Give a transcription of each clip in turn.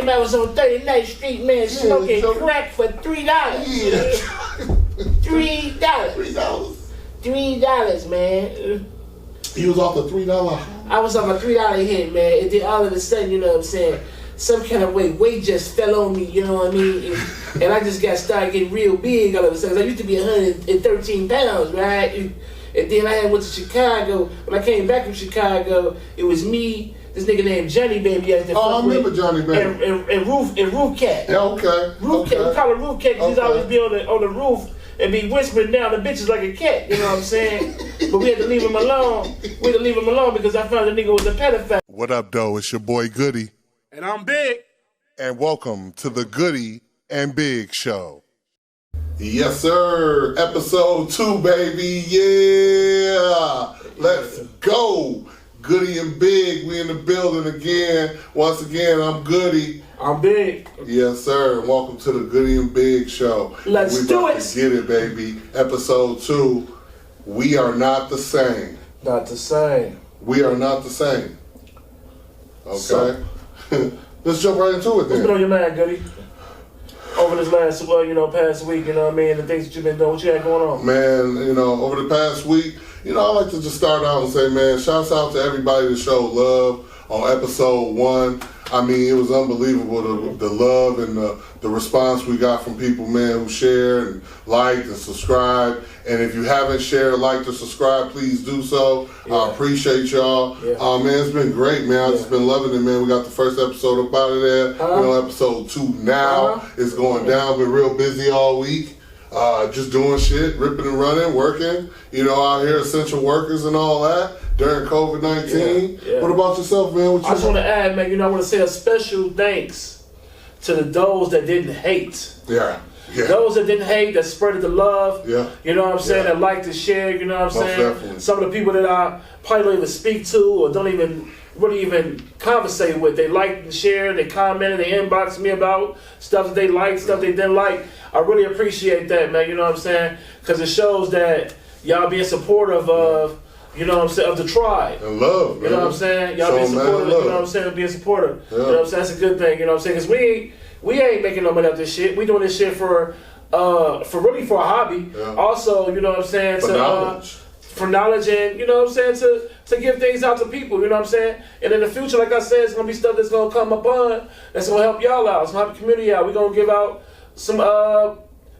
him I was on 39th Street, man, smoking crack for $3. Yeah. $3. $3, man. He was off the $3. I was on a $3 hit, man. And then all of a sudden, you know what I'm saying, some kind of weight just fell on me, you know what I mean? And I just started getting real big all of a sudden. I used to be 113 pounds, right? And then I went to Chicago. When I came back from Chicago, it was me, this nigga named Johnny Baby. I remember Johnny Baby. And Roof Cat. Yeah, okay. Roof Cat. We call him Roof Cat because he'd always be on the roof and be whispering down the bitches like a cat, you know what I'm saying? But we had to leave him alone. We had to leave him alone because I found the nigga was a pedophile. What up, though? It's your boy Goody. And I'm Big. And welcome to the Goody and Big Show. Yes, sir. Episode 2, baby. Yeah. Let's go. Goody and Big. We in the building again. Once again, I'm Goody. I'm Big. Yes, sir. And welcome to the Goody and Big Show. Let's do it. Get it, baby. Episode 2. We are not the same. Not the same. We are not the same. Okay. So, let's jump right into it then. What's been on your mind, Goody? Over this last, past week, you know what I mean? The things that you've been doing, what you had going on? Man, over the past week, I like to just start out and say, man, shouts out to everybody that showed love on episode 1. I mean, it was unbelievable, the love and the response we got from people, man, who shared and liked and subscribed. And if you haven't shared, liked, or subscribed, please do so. Yeah. I appreciate y'all. Yeah. Man, it's been great, man. I've just been loving it, man. We got the first episode up out of there. Episode 2 now. It's going down. Been real busy all week. Just doing shit, ripping and running, working, out here, essential workers and all that during COVID-19. Yeah. What about yourself, man? I just want to add, man, I want to say a special thanks to those that didn't hate. Yeah. Yeah. Those that didn't hate, that spreaded the love, you know what I'm saying, that liked to share, you know what I'm saying? Definitely. Some of the people that I probably don't even speak to or don't even conversate with, they liked and shared, they commented, they inboxed me about stuff that they liked, stuff they didn't like. I really appreciate that, man, you know what I'm saying? Because it shows that y'all being supportive of, you know what I'm saying, of the tribe. And love, man. You know what I'm saying? Y'all being supportive, you know what I'm saying, being supportive. Yeah. You know what I'm saying? That's a good thing, you know what I'm saying? Because we ain't making no money out this shit. We doing this shit for a hobby. Yeah. Also, you know what I'm saying, for knowledge and, you know what I'm saying, to give things out to people, you know what I'm saying? And in the future, like I said, it's gonna be stuff that's gonna come upon that's gonna help y'all out. It's gonna help the community out. We're gonna give out some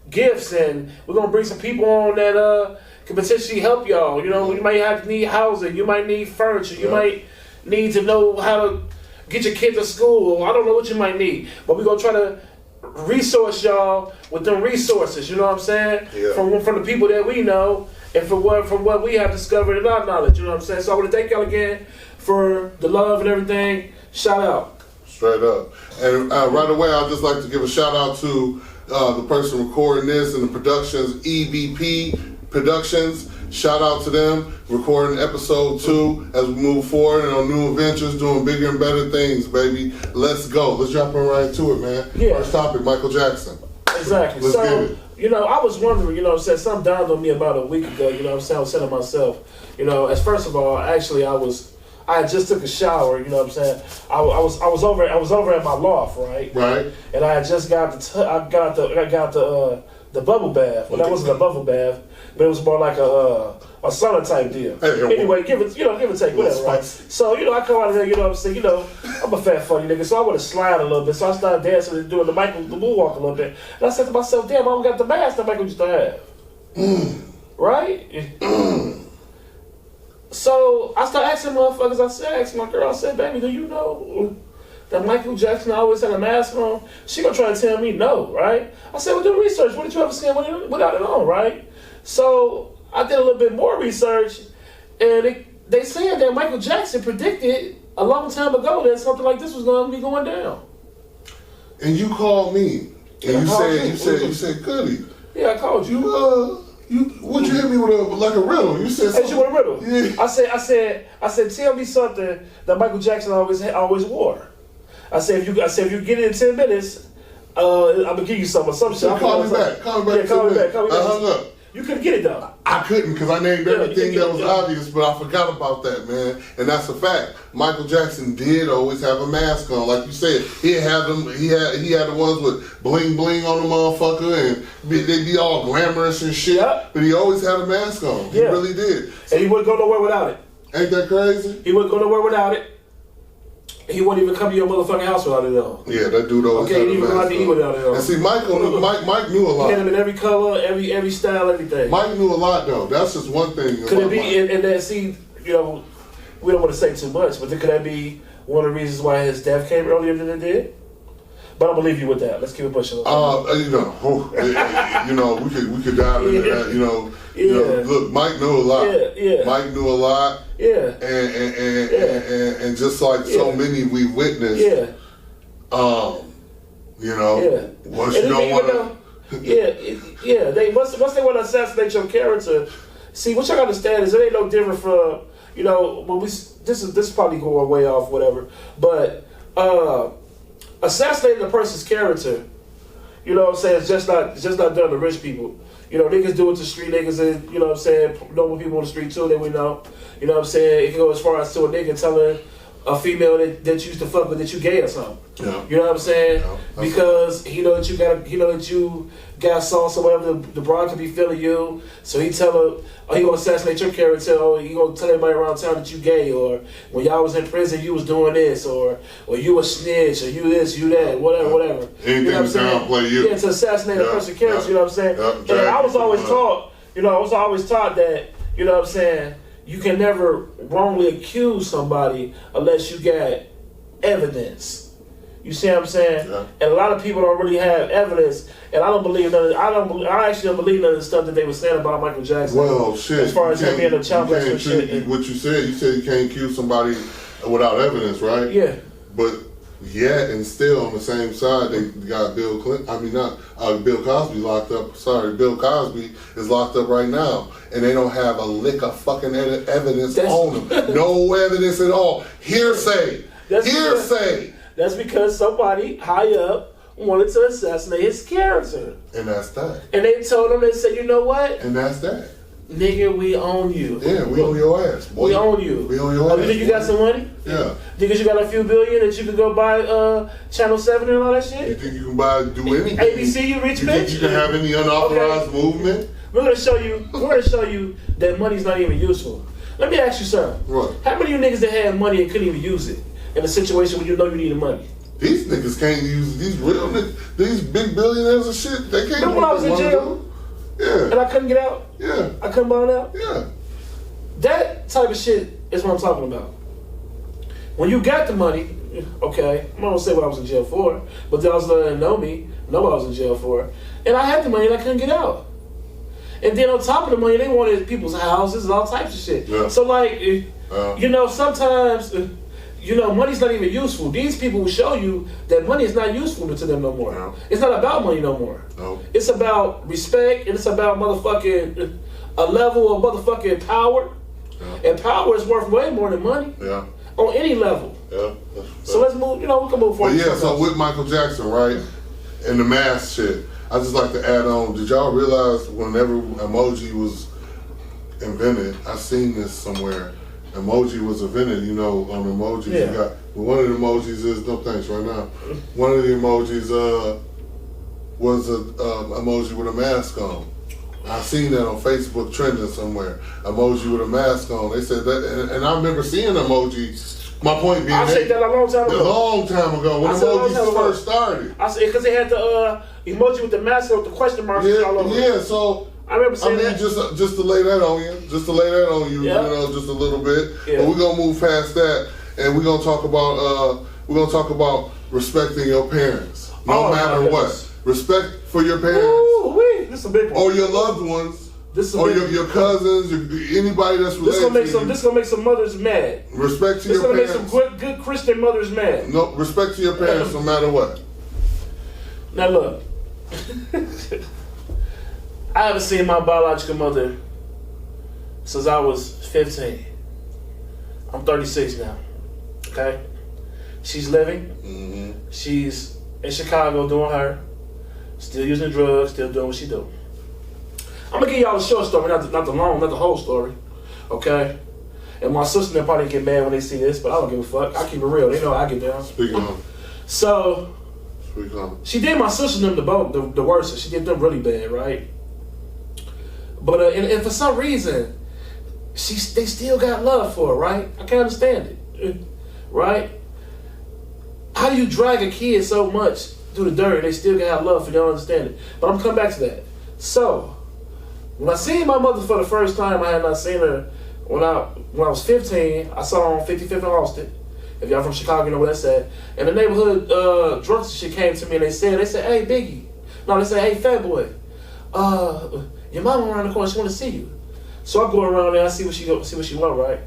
gifts, and we're gonna bring some people on that can potentially help y'all. You know, you might need housing, you might need furniture, you might need to know how to get your kid to school. I don't know what you might need, but we're gonna try to resource y'all with them resources. You know what I'm saying? Yeah. From the people that we know and from what we have discovered in our knowledge. You know what I'm saying? So I want to thank y'all again for the love and everything. Shout out. Straight up. And right away, I'd just like to give a shout out to the person recording this and the productions, EVP Productions. Shout out to them, recording episode 2 as we move forward and on new adventures, doing bigger and better things, baby. Let's go. Let's jump in right to it, man. Yeah. First topic, Michael Jackson. Exactly. Let's get it. I was wondering, something dawned on me about a week ago, I was saying to myself, as first of all, actually I just took a shower, you know what I'm saying? I was over at my loft, right? Right. And I had just got the bubble bath. Well, that wasn't a bubble bath, but it was more like a sauna type deal. Anyway, give it take, whatever, right? So, I come out of there, you know what I'm saying, I'm a fat funny nigga, so I want to slide a little bit. So I started dancing and doing the moonwalk a little bit. And I said to myself, damn, I don't got the mask that Michael used to have. Right? So I started asking motherfuckers, I asked my girl, I said, baby, do you know that Michael Jackson always had a mask on? She gonna try to tell me no, right? I said, well, do research. What did you ever see without it on, right? So I did a little bit more research, and they said that Michael Jackson predicted a long time ago that something like this was going to be going down. And you called me, and you said, Goody. Yeah, I called you. Would you hit me with a riddle? You said something. Hit you with a riddle. Yeah. I said, tell me something that Michael Jackson always wore. I said, if you get it in 10 minutes, I'm gonna give you some shit. Call me back. I hung up. You couldn't get it though. I I couldn't because I named everything that was obvious, but I forgot about that, man. And that's a fact. Michael Jackson did always have a mask on, like you said. He had them. He had the ones with bling bling on the motherfucker, and they be all glamorous and shit. Yep. But he always had a mask on. He really did. And he wouldn't go nowhere without it. Ain't that crazy? He wouldn't go nowhere without it. He wouldn't even come to your motherfucking house without it on. Yeah, that dude always had a mask on. Okay, he didn't even go out to eat without it on. And see, Mike knew a lot. He had him in every color, every style, everything. Mike knew a lot, though. That's just one thing. Could it be, and that, see, you know, we don't want to say too much, but could that be one of the reasons why his death came earlier than it did? But I'm gonna leave you with that. Let's keep it pushing. You know, we could dive into that. You know, look, Mike knew a lot. Mike knew a lot. And just like so many we witnessed. You know, once you don't want to. They once they want to assassinate your character. See, what y'all understand is it ain't no different from, you know, when this is probably going way off, whatever, but assassinating a person's character, you know what I'm saying, it's just not done to rich people. You know, niggas do it to street niggas and, you know what I'm saying, normal people on the street too that we know. You know what I'm saying? It can go as far as to a nigga telling a female that you used to fuck with that you gay or something. Yeah. You know what I'm saying? Yeah. Because he know that you got sauce or whatever, the broad could be feeling you. So he tell her, he gonna assassinate your character, or he gonna tell everybody around town that you gay, or when y'all was in prison you was doing this, or you a snitch, or you this, you that, whatever. Anything, you know what I'm saying? Downplay you. Yeah, to assassinate a person's character, you know what I'm saying? And I was always taught, that, you know what I'm saying, you can never wrongly accuse somebody unless you got evidence. You see what I'm saying? Yeah. And a lot of people don't really have evidence, and I don't believe none. I actually don't believe none of the stuff that they were saying about Michael Jackson. Well, shit. As far as him being a child molester shit. What you said you can't accuse somebody without evidence, right? Yeah. But yet and still on the same side, they got Bill Cosby locked up. Sorry, Bill Cosby is locked up right now, and they don't have a lick of fucking evidence on him. No evidence at all. Hearsay. Hearsay. That's because somebody high up wanted to assassinate his character. And that's that. And they told him, they said, you know what? And that's that. Nigga, we own you. Yeah, we own your ass, boy. We own you. We own your ass. You think you got some money? Yeah. Because you got a few billion that you can go buy Channel 7 and all that shit? You think you can do anything? ABC, you rich bitch? You think you can have any unauthorized movement? We're gonna show you that money's not even useful. Let me ask you something. What? How many of you niggas that had money and couldn't even use it in a situation when you know you needed money? These niggas can't use these real niggas, these big billionaires and shit. They can't. Remember when I was in jail? Yeah. And I couldn't get out? Yeah. I couldn't buy it out? Yeah. That type of shit is what I'm talking about. When you got the money, okay, I'm not gonna say what I was in jail for, but those that know me know what I was in jail for. And I had the money and I couldn't get out. And then on top of the money, they wanted people's houses and all types of shit. Yeah. So like, you know, sometimes, you know, money's not even useful. These people will show you that money is not useful to them no more. No. It's not about money no more. No. It's about respect, and it's about motherfucking a level of motherfucking power. Yeah. And power is worth way more than money. Yeah. On any level. Yeah. So let's move, you know, we can move forward. But yeah, so with Michael Jackson, right, and the mask shit, I just like to add on, did y'all realize whenever emoji was invented, I seen this somewhere, emoji was invented, you know, on emojis you got, one of the emojis is, no thanks right now, one of the emojis was a emoji with a mask on. I seen that on Facebook trending somewhere, emoji with a mask on. They said that, and I remember seeing emojis. My point being, I said that a long time ago. A long time ago, when emojis first started. I said because they had the emoji with the mask with the question marks all over. Yeah, so I remember saying that. just to lay that on you, you know, just a little bit. Yeah. But we're gonna move past that, and we're gonna talk about respecting your parents, no matter what. Respect for your parents. Ooh, this is a big one. Or your loved ones. Or your cousins, anybody that's related. This gonna make some mothers mad. Respect to your parents. This gonna make some good Christian mothers mad. No, respect to your parents no matter what. Now look, I haven't seen my biological mother since I was 15. I'm 36 now. Okay, she's living. Mm-hmm. She's in Chicago doing her, still using drugs, still doing what she do. I'm gonna give y'all a short story, not the long, not the whole story. Okay? And my sister and probably get mad when they see this, but I don't give a fuck. I keep it real. They know I get down. Speak on. So, Speak on. she did my sister and them the worst. She did them really bad, right? But and for some reason, they still got love for her, right? I can't understand it, right? How do you drag a kid so much through the dirt and they still can have love for you? Don't understand it. But I'm coming back to that. So, when I seen my mother for the first time, I had not seen her when I was 15. I saw her on 55th and Austin. If y'all from Chicago, you know where that's at. And the neighborhood drunks and shit came to me and they said, hey, Biggie. No, they said, hey, fat boy. Your mama around the corner, she want to see you. So I go around there, I see what she want, right?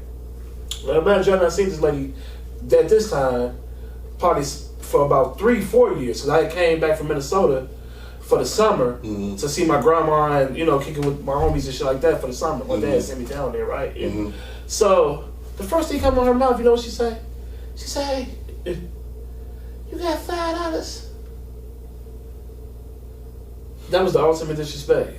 Now imagine I seen this lady at this time, probably for about 3-4 years, because I came back from Minnesota for the summer to see my grandma and, kicking with my homies and shit like that for the summer. My dad sent me down there, right? So the first thing come out of her mouth, you know what she say? She say, hey, you got $5? That was the ultimate disrespect.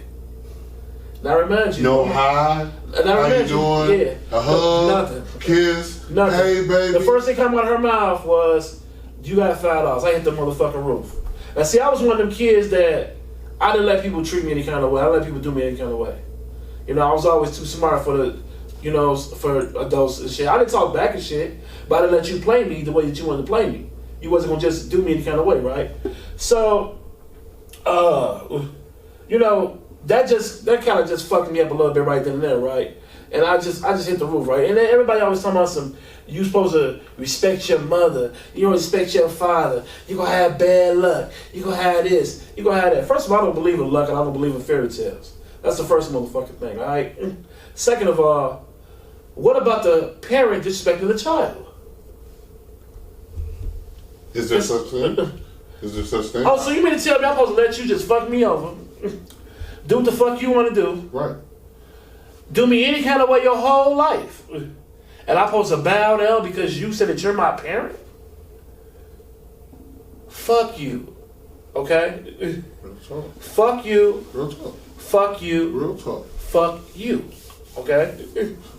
Now remind you. No hi. How you doing? Yeah. A hug. Nothing. Kiss. Nothing. Hey, baby. The first thing come out of her mouth was, you got $5. I hit the motherfucking roof. Now see, I was one of them kids that I didn't let people treat me any kind of way. I didn't let people do me any kind of way. I was always too smart for for adults and shit. I didn't talk back and shit, but I didn't let you play me the way that you wanted to play me. You wasn't gonna just do me any kind of way, right? So, that kind of just fucked me up a little bit right then and there, right? And I just hit the roof, right? And then everybody always talking about you supposed to respect your mother, you don't respect your father, you gonna have bad luck, you gonna have this, you gonna have that. First of all, I don't believe in luck and I don't believe in fairy tales. That's the first motherfucking thing, all right? Second of all, what about the parent disrespecting the child? Is there such thing? Is there such thing? Oh, so you mean to tell me I'm supposed to let you just fuck me over? Do what the fuck you want to do. Right. Do me any kind of way your whole life. And I'm supposed to bow down because you said that you're my parent? Fuck you. Okay? Real talk. Fuck you. Real talk. Fuck you. Real talk. Fuck you. Okay?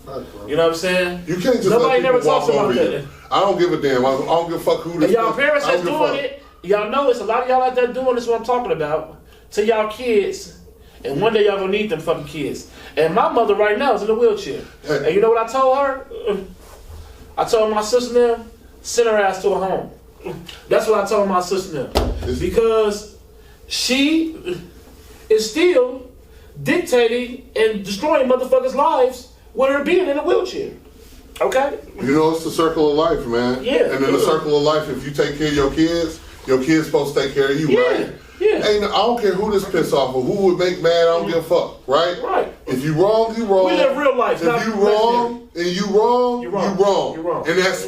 Right, you know what I'm saying? You can't just Nobody let never people talks walk about over that. you. I don't give a damn. I don't give a fuck who this is. Y'all parents that's doing it. Y'all know it's a lot of y'all out there doing this, what I'm talking about, to y'all kids. And one day y'all gonna need them fucking kids. And my mother right now is in a wheelchair. Hey. And you know what I told her? I told my sister them, send her ass to a home. That's what I told my sister them. Because she is still dictating and destroying motherfuckers' lives with her being in a wheelchair. Okay? It's the circle of life, man. Yeah. And in the circle of life, if you take care of your kids supposed to take care of you, right? Yeah. I don't care who this piss off or who would make mad, I don't give a fuck, right? Right. If you wrong, you wrong. We live real life. If you wrong and you wrong, you wrong. You're wrong. And that's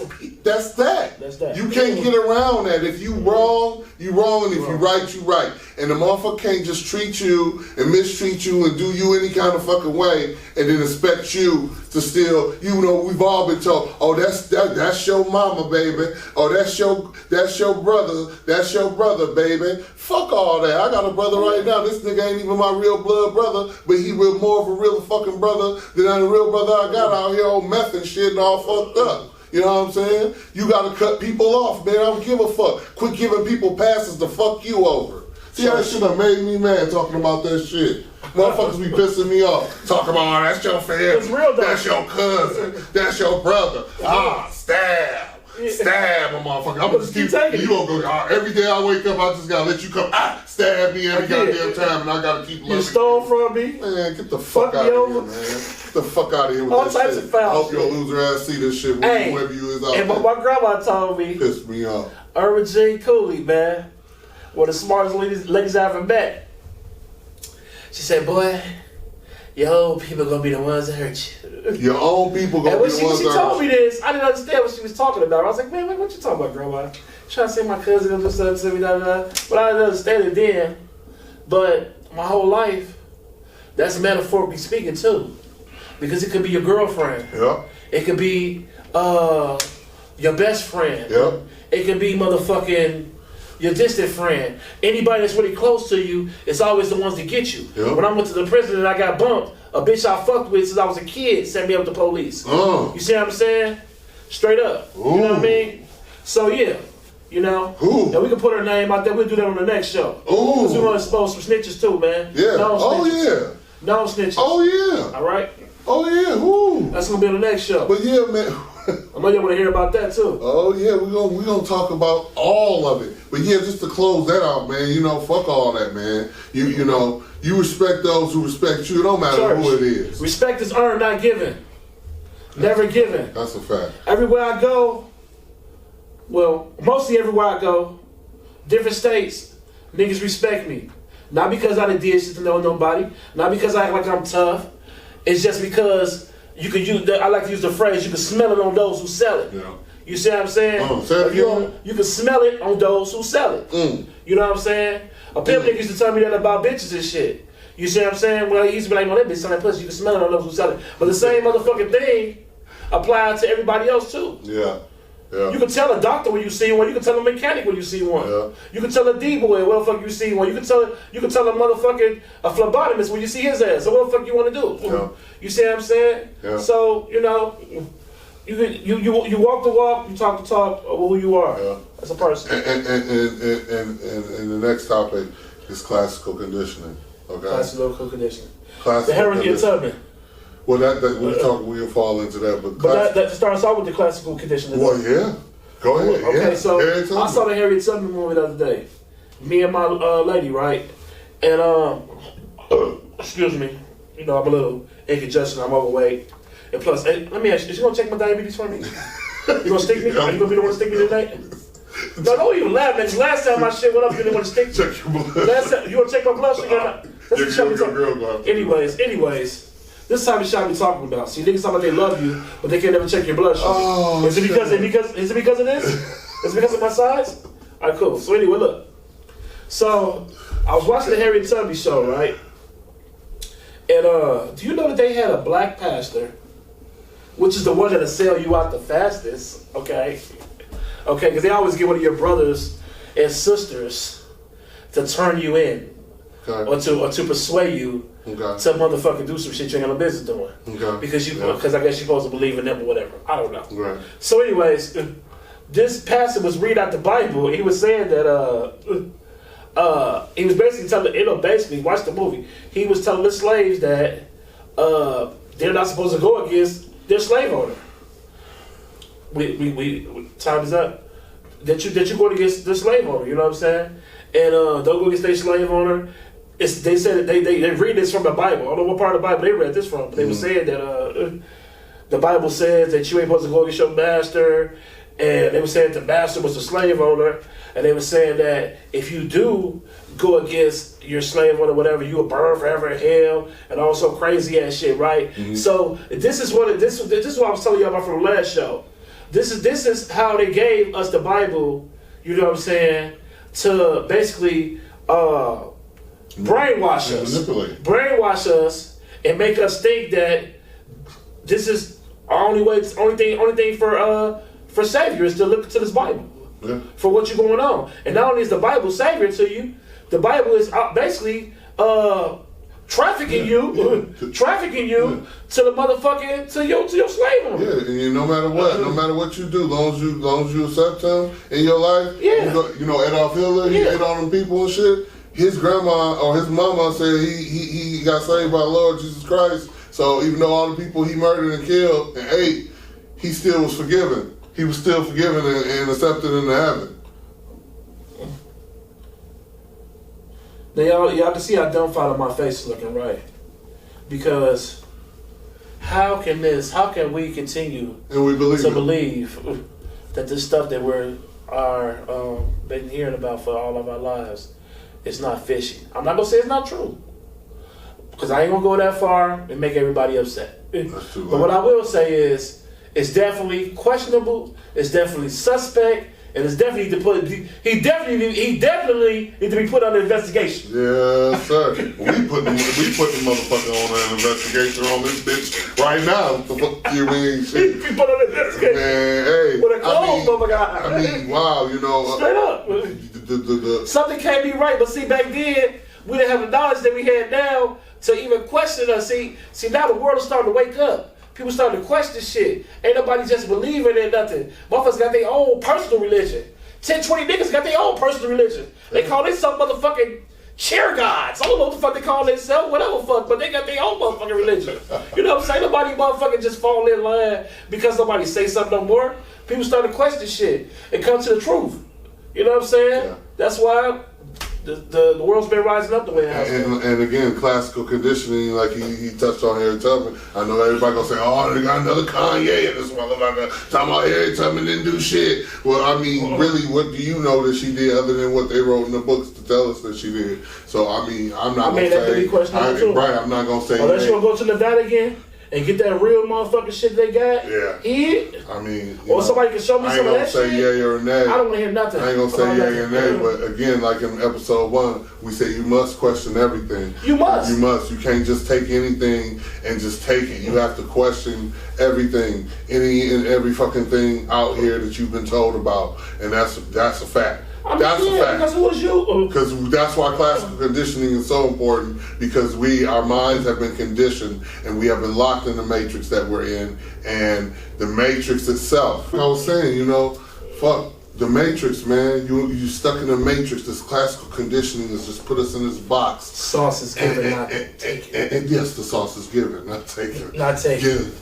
that. That's that. You can't get around that. If you wrong, you wrong. And if you right, you right. And the motherfucker can't just treat you and mistreat you and do you any kind of fucking way and then expect you to still, we've all been told, oh, that's your mama, baby. Oh, that's your brother, baby. Fuck all that. I got a brother right now. This nigga ain't even my real blood brother, but he real more of a real fucking brother than the real brother I got out here on meth and shit and all fucked up. You know what I'm saying? You gotta cut people off, man. I don't give a fuck. Quit giving people passes to fuck you over. See, that shit done made me mad talking about that shit. Motherfuckers be pissing me off. Talking about, oh, that's your family. That's your cousin. That's your brother. Stab. Stab a motherfucker. I'm gonna just keep taking it. You gonna go, every day I wake up, I just gotta let you come, stab me every goddamn time, and I gotta keep loving you. Stole from me? Man, get the fuck out of here, man. Get the fuck out of here with all this types shit. of foul I hope your loser ass see this shit wherever you is out and there. my grandma told me. Pissed me off. Irvin J. Cooley, man. One of the smartest ladies I ever met. She said, boy, your old people gonna be the ones that hurt you. Your own people gonna be the ones that hurt you. When she told me this, I didn't understand what she was talking about. I was like, man, what you talking about, grandma? Trying to say my cousin gonna do something to me, But I didn't understand it then. But my whole life, that's metaphorically speaking too. Because it could be your girlfriend. Yeah. It could be your best friend. Yeah. It could be motherfucking your distant friend. Anybody that's really close to you is always the ones that get you. Yep. When I went to the prison and I got bumped, a bitch I fucked with since I was a kid sent me up to the police. You see what I'm saying? Straight up. Ooh. You know what I mean? So yeah, you know. Ooh. And we can put her name out there. We'll do that on the next show. Ooh. Because we want to expose some snitches too, man. Yeah. Oh yeah. No snitches. Oh yeah. All right. Oh yeah. Ooh. That's gonna be on the next show. But yeah, man. I know you want to hear about that too. Oh yeah, we're gonna talk about all of it. But yeah, just to close that out, man. You know, fuck all that, man. You know, you respect those who respect you. It don't matter who it is. Respect is earned, not given. Never given. That's a fact. Everywhere I go, well, mostly everywhere I go, different states, niggas respect me. Not because I done did shit to know nobody. Not because I act like I'm tough. It's just because you can use. I like to use the phrase, you can smell it on those who sell it. Yeah. You see what I'm saying? You can smell it on those who sell it. You know what I'm saying? A pimp nigga used to tell me that about bitches and shit. You see what I'm saying? Well, he used to be like, no, that bitch selling pussy. You can smell it on those who sell it. But the same motherfucking thing applies to everybody else too. Yeah. Yeah. You can tell a doctor when you see one. You can tell a mechanic when you see one. Yeah. You can tell a D-boy where the fuck you see one. You can tell a motherfucking phlebotomist when you see his ass. So what the fuck you want to do? Yeah. You see what I'm saying? Yeah. So you know, you walk the walk, you talk the talk of who you are as a person. And the next topic is classical conditioning. Okay. Classical conditioning. The Harriet Tubman. Well, we'll fall into that, but that starts off with the classical conditioning. Well, yeah. Go ahead. Okay, so I saw the Harriet Tubman movie the other day. Me and my lady, right? And excuse me, you know I'm a little incongestion. I'm overweight, and plus, hey, let me ask you: is you gonna check my diabetes for me? You gonna stick me? Are you gonna be the one to stick me tonight? No, don't even laugh, man. Last time my shit went up, you didn't want to stick me. Check your blood. Last time, you want to check my blood sugar? Anyways. This is the type of shit we talking about. See, niggas talk about they love you, but they can't never check your blood sugar. Oh, is it because of this? Is it because of my size? All right, cool. So anyway, look. So I was watching the Harriet Tubman show, right? And do you know that they had a black pastor, which is the one that'll sell you out the fastest? Okay, because they always get one of your brothers and sisters to turn you in, or to persuade you. To motherfucking do some shit you ain't got no business doing. Because I guess you're supposed to believe in them or whatever. I don't know. Right. So anyways, this pastor was reading out the Bible. He was saying that he was basically telling, watch the movie. He was telling the slaves that they're not supposed to go against their slave owner. We time is up. That you go against the slave owner, you know what I'm saying? And don't go against their slave owner. They said that they read this from the Bible. I don't know what part of the Bible they read this from, but they were saying that the Bible says that you ain't supposed to go against your master, and they were saying the master was the slave owner, and they were saying that if you do go against your slave owner, whatever, you will burn forever in hell, and also crazy ass shit, right? Mm-hmm. So this is what I was telling you about from the last show. This is how they gave us the Bible. You know what I'm saying? To basically. Brainwash us, and make us think that this is our only thing for Savior is to look to this Bible for what you're going on. And not only is the Bible Savior to you, the Bible is basically trafficking you to the motherfucking to your slave owner. Yeah, and no matter what you do, long as you accept him in your life. Yeah, you know Adolf Hitler, he ate all them people and shit. His grandma or his mama said he got saved by the Lord Jesus Christ. So even though all the people he murdered and killed and ate, he still was forgiven. He was still forgiven and accepted into heaven. Now y'all can see how dumbfounded my face is looking, right? Because how can we continue to believe that this stuff that we're been hearing about for all of our lives it's not fishy. I'm not gonna say it's not true, because I ain't gonna go that far and make everybody upset. But what I will say is, it's definitely questionable. It's definitely suspect, and it's definitely he definitely need to be put under investigation. Yes, sir. we put the motherfucker on an investigation on this bitch right now. You mean shit? He put on an investigation. Man, hey. With a clothes motherfucker. I mean, wow. You know, straight up. Something can't be right. But see, back then, we didn't have the knowledge that we had now to even question us. See, now the world is starting to wake up. People starting to question shit. Ain't nobody just believing in nothing. Motherfuckers got their own personal religion. 10, 20 niggas got their own personal religion. They call themselves motherfucking chair gods. I don't know what the fuck they call themselves, whatever fuck, but they got their own motherfucking religion. You know what I'm saying? Nobody motherfucking just fall in line because somebody say something no more. People start to question shit and come to the truth. You know what I'm saying? Yeah. That's why the world's been rising up the way it has. And again, classical conditioning, like he touched on Harriet Tubman. I know everybody gonna say, "Oh, they got another Kanye in this motherfucker talking about Harriet Tubman didn't do shit." Well, I mean, really, what do you know that she did other than what they wrote in the books to tell us that she did? So I mean, I'm not gonna say. Right, I'm not gonna say. Unless you gonna go to Nevada again and get that real motherfucking shit they got. Yeah. I mean, or somebody can show me some of that shit. I ain't gonna say yay or nay. I don't want to hear nothing. I ain't gonna say yay or nay, but again, like in episode 1, we say you must question everything. You must. You must. You can't just take anything and just take it. You have to question everything, any and every fucking thing out here that you've been told about, and that's a fact. That's a fact. Because who was you? Because that's why classical conditioning is so important, because our minds have been conditioned and we have been locked in the matrix that we're in, and the matrix itself. I was saying, fuck the matrix, man. You stuck in the matrix. This classical conditioning has just put us in this box. Sauce is given, not taken. And yes, the sauce is given, not taken. Not taken.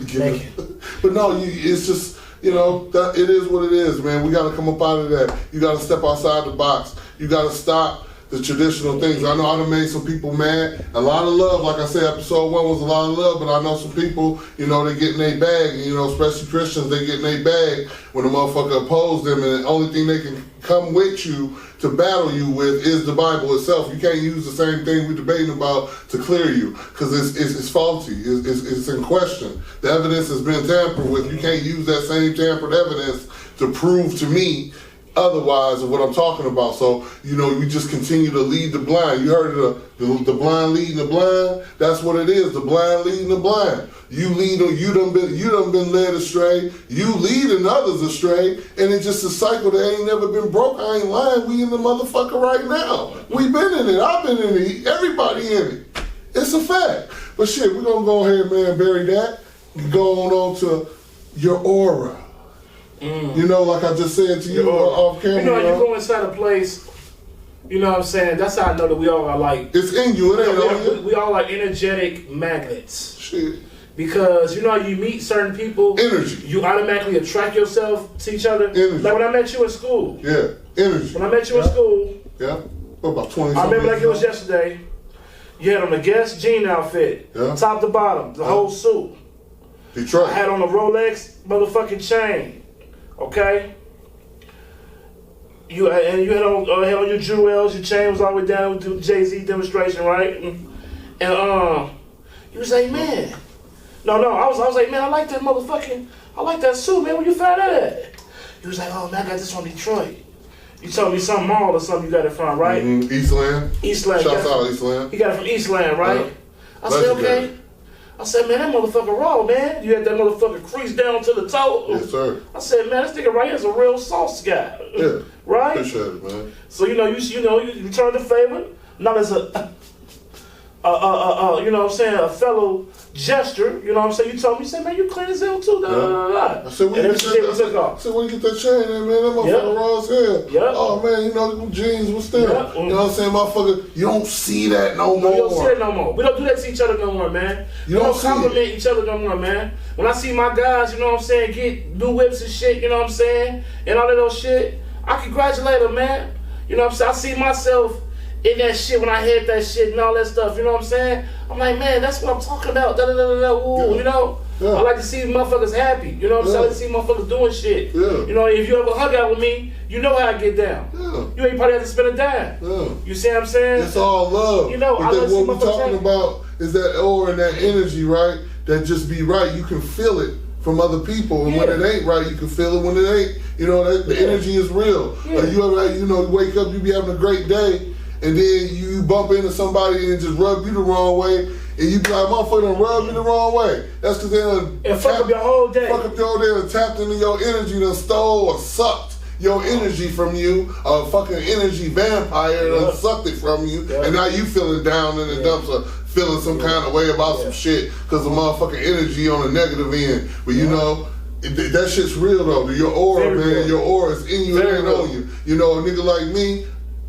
Give. But no, it's just. That it is what it is, man. We got to come up out of that. You got to step outside the box. You got to stop the traditional things. I know I done made some people mad. A lot of love, like I said, episode 1 was a lot of love, but I know some people, they get in their bag, especially Christians, they get in their bag when a motherfucker oppose them, and the only thing they can come with you to battle you with is the Bible itself. You can't use the same thing we're debating about to clear you, because it's faulty. It's in question. The evidence has been tampered with. You can't use that same tampered evidence to prove to me otherwise of what I'm talking about. So, we just continue to lead the blind. You heard of the blind leading the blind? That's what it is, the blind leading the blind. You done been led astray, you leading others astray, and it's just a cycle that ain't never been broke. I ain't lying, we in the motherfucker right now. We been in it, I've been in it, everybody in it. It's a fact. But shit, we're gonna go ahead, man, bury that, and go on to your aura. Like I just said to you off camera. You go inside a place, you know what I'm saying? That's how I know that we all are like... It's in you, it ain't on you. We all like energetic magnets. Shit. Because, how you meet certain people... Energy. You automatically attract yourself to each other. Energy. Like when I met you in school. Yeah, energy. When I met you in school... Yeah, about 20 I remember like it was yesterday. You had on a Guess jean outfit. Yeah. Top to bottom, the whole suit. Detroit. I had on a Rolex motherfucking chain. Okay, you had on your jewels, your chain was all the way down to Jay-Z demonstration, right? And you was like, man, no, I was like, man, I like that suit, man. Where you found that at? He was like, oh man, I got this from Detroit. You told me some mall or something you got it from, right? Mm-hmm. Eastland. Shouts out Eastland. He got it from Eastland, right? I said, okay. I said, man, that motherfucker raw, man. You had that motherfucker crease down to the toe. Yes, sir. I said, man, this nigga right here is a real sauce guy. Yeah. Right? Appreciate it, man. So, you return the favor. Not as a fellow gesture. You know what I'm saying? You told me, you said, man, you clean as hell too. I said, when you get that chain in, man, that motherfucker raw as hell. Yeah. Oh, man, them jeans, what's that? You know what I'm saying, motherfucker? You don't see that no more. You don't see it no more. We don't do that to each other no more, man. We don't compliment each other no more, man. When I see my guys, you know what I'm saying, get new whips and shit, you know what I'm saying, and all of those shit, I congratulate them, man. You know what I'm saying? I see myself in that shit when I hit that shit and all that stuff, you know what I'm saying? I'm like, man, that's what I'm talking about. Ooh, Yeah. I like to see motherfuckers happy. You know what I'm saying? I like to see motherfuckers doing shit. Yeah. If you ever hug out with me, you know how I get down. Yeah. You ain't probably have to spend a dime. Yeah. You see what I'm saying? It's all love. I love to see what we're talking about is that aura and that energy, right? That just be right. You can feel it from other people, and when it ain't right, you can feel it when it ain't. The energy is real. Yeah. You ever, you wake up, you be having a great day, and then you bump into somebody and just rub you the wrong way, and you be like, motherfucker done rub you the wrong way. That's because they done... And fuck up your whole day. Fuck up your whole day and tapped into your energy, done stole or sucked your energy from you, a fucking energy vampire that sucked it from you, and now you feeling down in the dumps or feeling some kind of way about some shit because of motherfucking energy on the negative end. But you know, that shit's real though. Your aura, man, your aura is in you, it ain't on you. You know, a nigga like me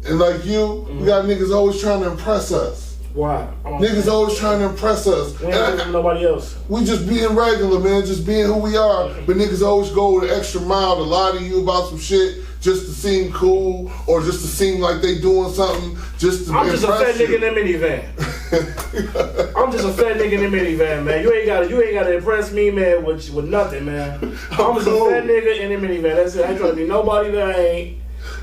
and like you, we got niggas always trying to impress us. Why? Niggas always trying to impress us. We ain't nobody else. We just being regular, man, just being who we are. But niggas always go the extra mile to lie to you about some shit just to seem cool or just to seem like they doing something just to I'm just a fat nigga in the minivan. I'm just a fat nigga in the minivan, man. You ain't gotta impress me, man, with nothing, man. I'm just a fat nigga in the minivan. That's it. I ain't trying to be nobody that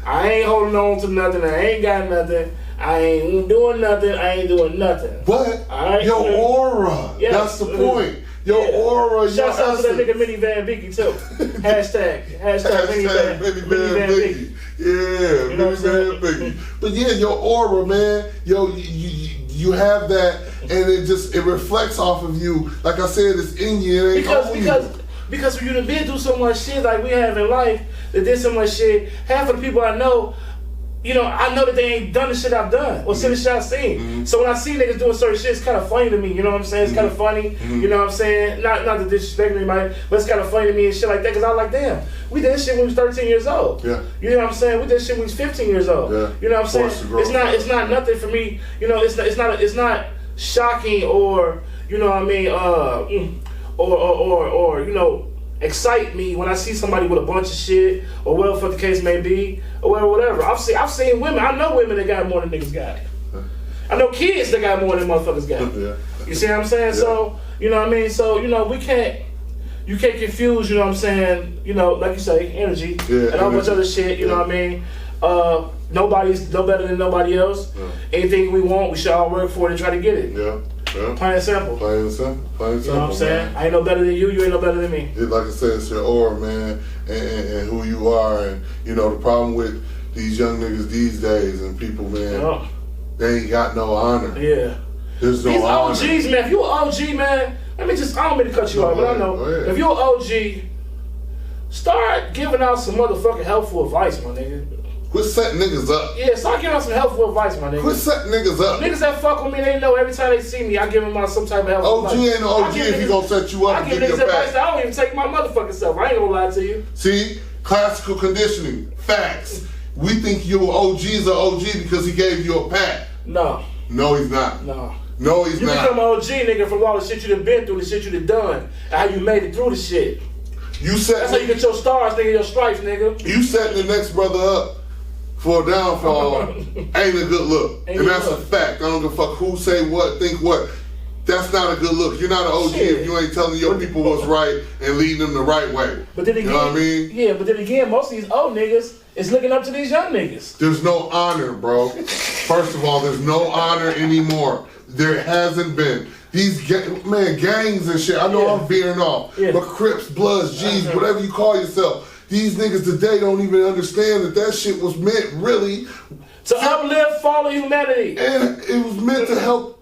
I ain't holding on to nothing. I ain't got nothing. I ain't doing nothing. I ain't doing nothing. But your aura. That's the point. Your aura. Shouts out to that nigga Minivan Biggie too. Hashtag Minivan Biggie. Yeah, you know Minivan Biggie. But yeah, your aura, man. You have that, and it reflects off of you. Like I said, it's in you. It ain't because when you done been through so much shit like we have in life, that did so much shit. Half of the people I know. You know, I know that they ain't done the shit I've done or seen the shit I've seen. So when I see niggas doing certain shit, it's kind of funny to me. You know what I'm saying? It's kind of funny. You know what I'm saying? Not to disrespect anybody, but it's kind of funny to me and shit like that because I like, damn, we did this shit when we was 13 years old. Yeah. You know what I'm saying? We did this shit when we was 15 years old. Yeah. You know what I'm saying? It's not nothing for me. You know, it's not shocking or you know what I mean or you know. Excite me when I see somebody with a bunch of shit or whatever the case may be or whatever. I've seen women. I know women that got more than niggas got. I know kids that got more than motherfuckers got. You see what I'm saying? So you know what I mean. So you know you can't confuse. You know what I'm saying? You know, like you say, energy and all bunch of other shit. You know what I mean? Nobody's no better than nobody else. Anything we want, we should all work for it and try to get it. Yeah. Plain and simple. Plain and simple. You know what I'm saying? I ain't no better than you. You ain't no better than me. Like I said, it's your aura, man, and who you are. And, you know, the problem with these young niggas these days and people, man, they ain't got no honor. Yeah. There's no honor. These OGs, man. If you an OG, man, I don't mean to cut you off, but I know. If you're an OG, start giving out some motherfucking helpful advice, my nigga. Quit setting niggas up. Yeah, start giving out some helpful advice, my nigga. Quit setting niggas up. Niggas that fuck with me, they know every time they see me, I give them out some type of helpful advice. OG ain't no OG if he gonna set you up. I give niggas advice that I don't even take my motherfucking self. I ain't gonna lie to you. See? Classical conditioning. Facts. We think your OG's an OG because he gave you a pat. No. No, he's not. No. No, he's not. You become an OG, nigga, from all the shit you done been through, the shit you done done, and how you made it through the shit. That's how you get your stars, nigga, your stripes, nigga. You setting the next brother up for a downfall ain't a good look. And that's a fact. I don't give a fuck who say what, think what. That's not a good look. You're not an OG if you ain't telling your people what's right and leading them the right way. But then again, you know what I mean? Yeah, but then again, most of these old niggas is looking up to these young niggas. There's no honor, bro. First of all, there's no honor anymore. There hasn't been. These gangs and shit. I know I'm veering off, but Crips, Bloods, G's, whatever you call yourself. These niggas today don't even understand that shit was meant really to uplift fallen humanity, and it was meant to help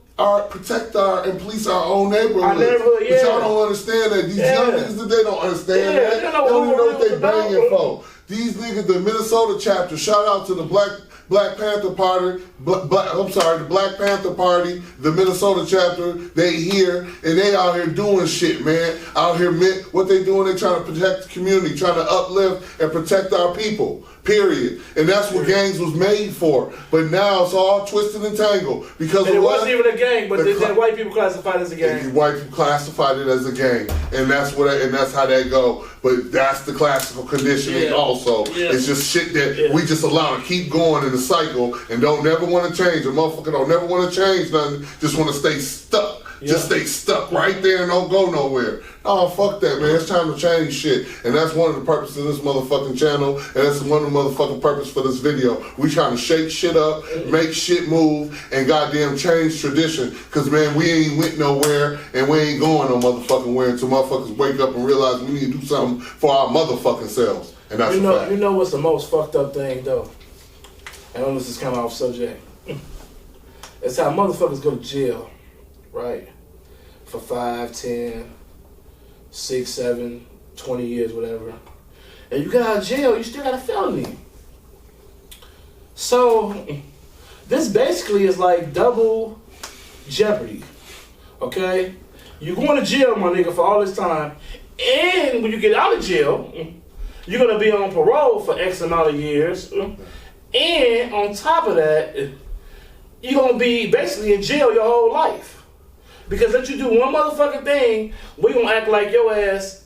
protect and police our own neighborhood. Our neighborhood, But y'all don't understand that. These young niggas today don't understand that. They don't even know what they banging for. These niggas, the Minnesota chapter. Shout out to the Black Panther Party. The Black Panther Party, the Minnesota chapter. They here and they out here doing shit, man. Out here, what they doing? They trying to protect the community, trying to uplift and protect our people. Period. And that's what gangs was made for. But now it's all twisted and tangled because it wasn't even a gang, but then white people classified it as a gang. White people classified it as a gang, and that's how they go. But that's the classical conditioning also. It's just shit that we just allow to keep going in the cycle and don't never want to change. A motherfucker don't never want to change nothing. Just want to stay stuck. Just stay stuck right there and don't go nowhere. Oh, fuck that, man. It's time to change shit. And that's one of the purposes of this motherfucking channel. And that's one of the motherfucking purpose for this video. We trying to shake shit up, make shit move, and goddamn change tradition. Because, man, we ain't went nowhere and we ain't going no motherfucking where until motherfuckers wake up and realize we need to do something for our motherfucking selves. And that's a fact. You know what's the most fucked up thing, though? I know this is kind of off subject. It's how motherfuckers go to jail. Right, for 5, 10, 6, 7, 20 years, whatever. and you get out of jail, you still got a felony. So this basically is like double jeopardy. Okay? You're going to jail, my nigga, for all this time. And when you get out of jail, you're going to be on parole for X amount of years. And on top of that, you're going to be basically in jail your whole life. Because if you do one motherfucking thing, we going to act like your ass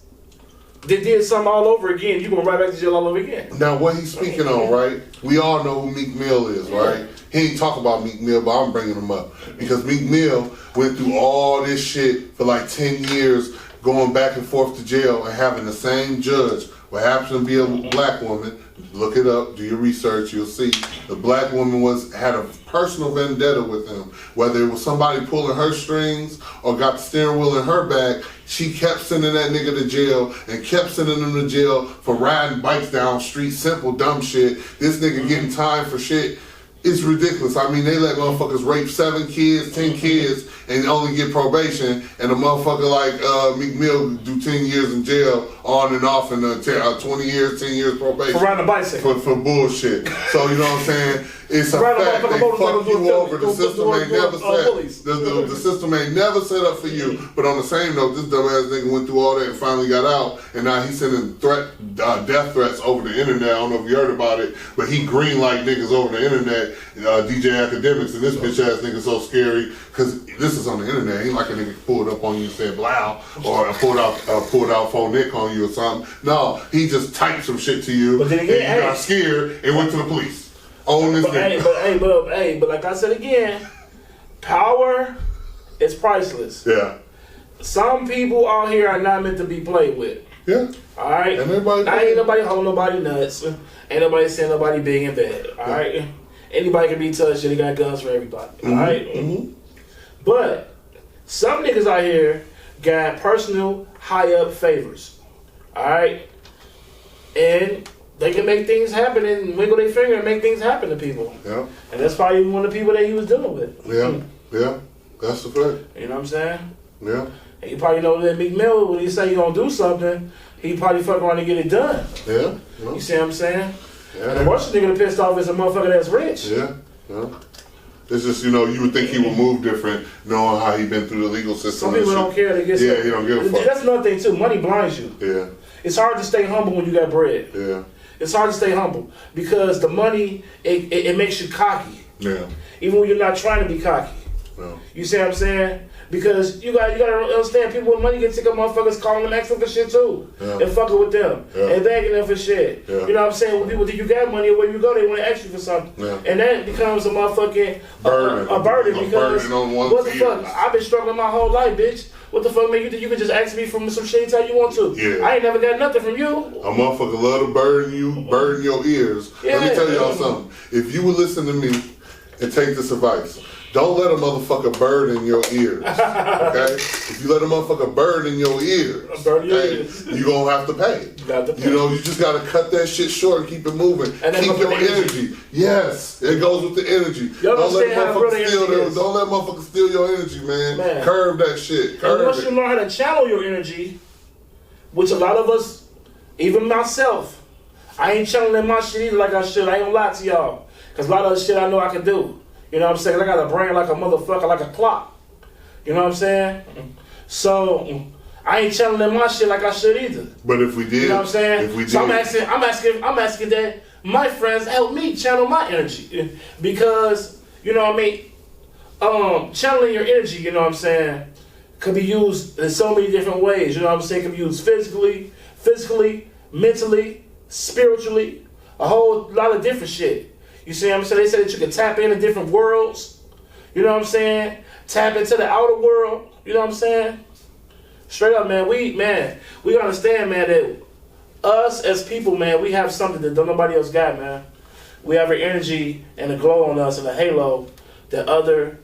did something all over again. You're going right back to jail all over again. Now, what he's speaking on, right? We all know who Meek Mill is, right? He ain't talk about Meek Mill, but I'm bringing him up. Because Meek Mill went through all this shit for like 10 years, going back and forth to jail and having the same judge. What happens to be a black woman, look it up, do your research, you'll see. The black woman had a personal vendetta with him. Whether it was somebody pulling her strings or got the steering wheel in her back, she kept sending that nigga to jail and kept sending him to jail for riding bikes down street, simple dumb shit. This nigga getting time for shit. It's ridiculous. I mean, they let motherfuckers rape 7 kids, 10 kids, and only get probation, and a motherfucker like Meek Mill do 10 years in jail on and off, and 20 years, 10 years probation. For riding a bicycle. For bullshit. So, you know what I'm saying? It's a fact. They fuck you over. The system ain't never set. The system ain't never set up for you. But on the same note, this dumbass nigga went through all that and finally got out, and now he's sending death threats over the internet. I don't know if you heard about it, but he green like niggas over the internet, DJ Academics, and this bitch ass nigga so scary because this is on the internet. Ain't like a nigga pulled up on you and said blow or pulled out phone Nick on you or something. No, he just typed some shit to you, but then again, and you got scared and went to the police. But like I said again, power is priceless. Yeah. Some people out here are not meant to be played with. Yeah. All right. And ain't nobody holding nobody nuts. Ain't nobody saying nobody big and bad. All right. Anybody can be touched and they got guns for everybody. All right. Mm-hmm. But some niggas out here got personal high up favors. All right. And they can make things happen and wiggle their finger and make things happen to people. Yeah. And that's probably one of the people that he was dealing with. Yeah. Yeah. That's the fact. You know what I'm saying? Yeah. And you probably know that Meek Mill, when he say he gonna do something, he probably fuck around and get it done. Yeah. You see what I'm saying? Yeah. And the worst nigga pissed off is a motherfucker that's rich. Yeah. Yeah. It's just, you would think he would move different knowing how he been through the legal system. Some people don't care. They get he don't give a fuck. That's another thing too. Money blinds you. Yeah. It's hard to stay humble when you got bread. Yeah. It's hard to stay humble because the money, it makes you cocky. Yeah. Even when you're not trying to be cocky. No. You see what I'm saying? Because you gotta understand, people with money get sick of motherfuckers calling them asking for shit too. Yeah. And fucking with them. Yeah. And begging them for shit. Yeah. You know what I'm saying? When people think you got money, where you go, they want to ask you for something. Yeah. And that becomes a motherfucking burden. A burden because what the fuck? I've been struggling my whole life, bitch. What the fuck make you think you can just ask me for some shit anytime you want to? Yeah. I ain't never got nothing from you. A motherfucker love to burden your ears. Yeah. Let me tell y'all something. If you would listen to me and take this advice, don't let a motherfucker burden your ears, okay? If you let a motherfucker burden your ears, you're going to have to pay. You just got to cut that shit short and keep it moving. And keep your energy. Yes, it goes with the energy. Don't let motherfuckers steal your energy, man. Curve that shit. And once you learn how to channel your energy, which a lot of us, even myself, I ain't channeling my shit either like I should. I ain't going to lie to y'all. Because a lot of the shit I know I can do. You know what I'm saying? I got a brain like a motherfucker, like a clock. You know what I'm saying? So I ain't channeling my shit like I should either. But if we did, you know what I'm saying? So I'm asking that my friends help me channel my energy because you know what I mean. Channeling your energy, you know what I'm saying, could be used in so many different ways. You know what I'm saying? It could be used physically, mentally, spiritually, a whole lot of different shit. You see what I'm saying? They said that you can tap into different worlds. You know what I'm saying? Tap into the outer world. You know what I'm saying? Straight up, man. We understand, man, that us as people, man, we have something that nobody else got, man. We have an energy and a glow on us and a halo that other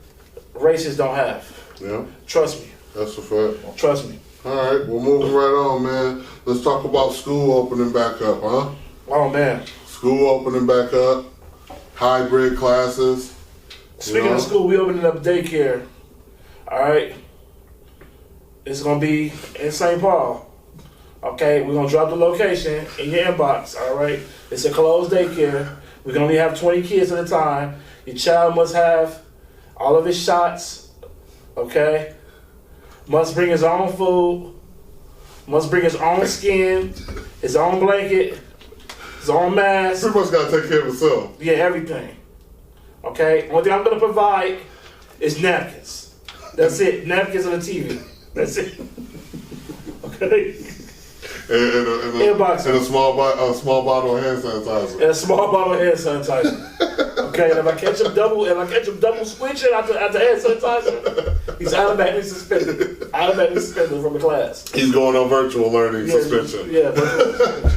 races don't have. Yeah. Trust me. That's a fact. Trust me. All right, we're moving right on, man. Let's talk about school opening back up, huh? Oh, man. School opening back up. Hybrid classes. Speaking of school, we opening up daycare. All right. It's going to be in St. Paul. Okay, we're gonna drop the location in your inbox. All right, it's a closed daycare. We can only have 20 kids at a time. Your child must have all of his shots. Okay, must bring his own food. Must bring his own skin, his own blanket, his own mask. Pretty much gotta take care of himself. Yeah, everything. Okay, only thing I'm gonna provide is napkins. That's it. Napkins and a TV. That's it. Okay. And a small bottle of hand sanitizer. And a small bottle of hand sanitizer. Okay, and if I catch him double switching after hand sanitizer, he's automatically suspended. Automatically suspended from the class. He's going on virtual learning suspension. Yeah,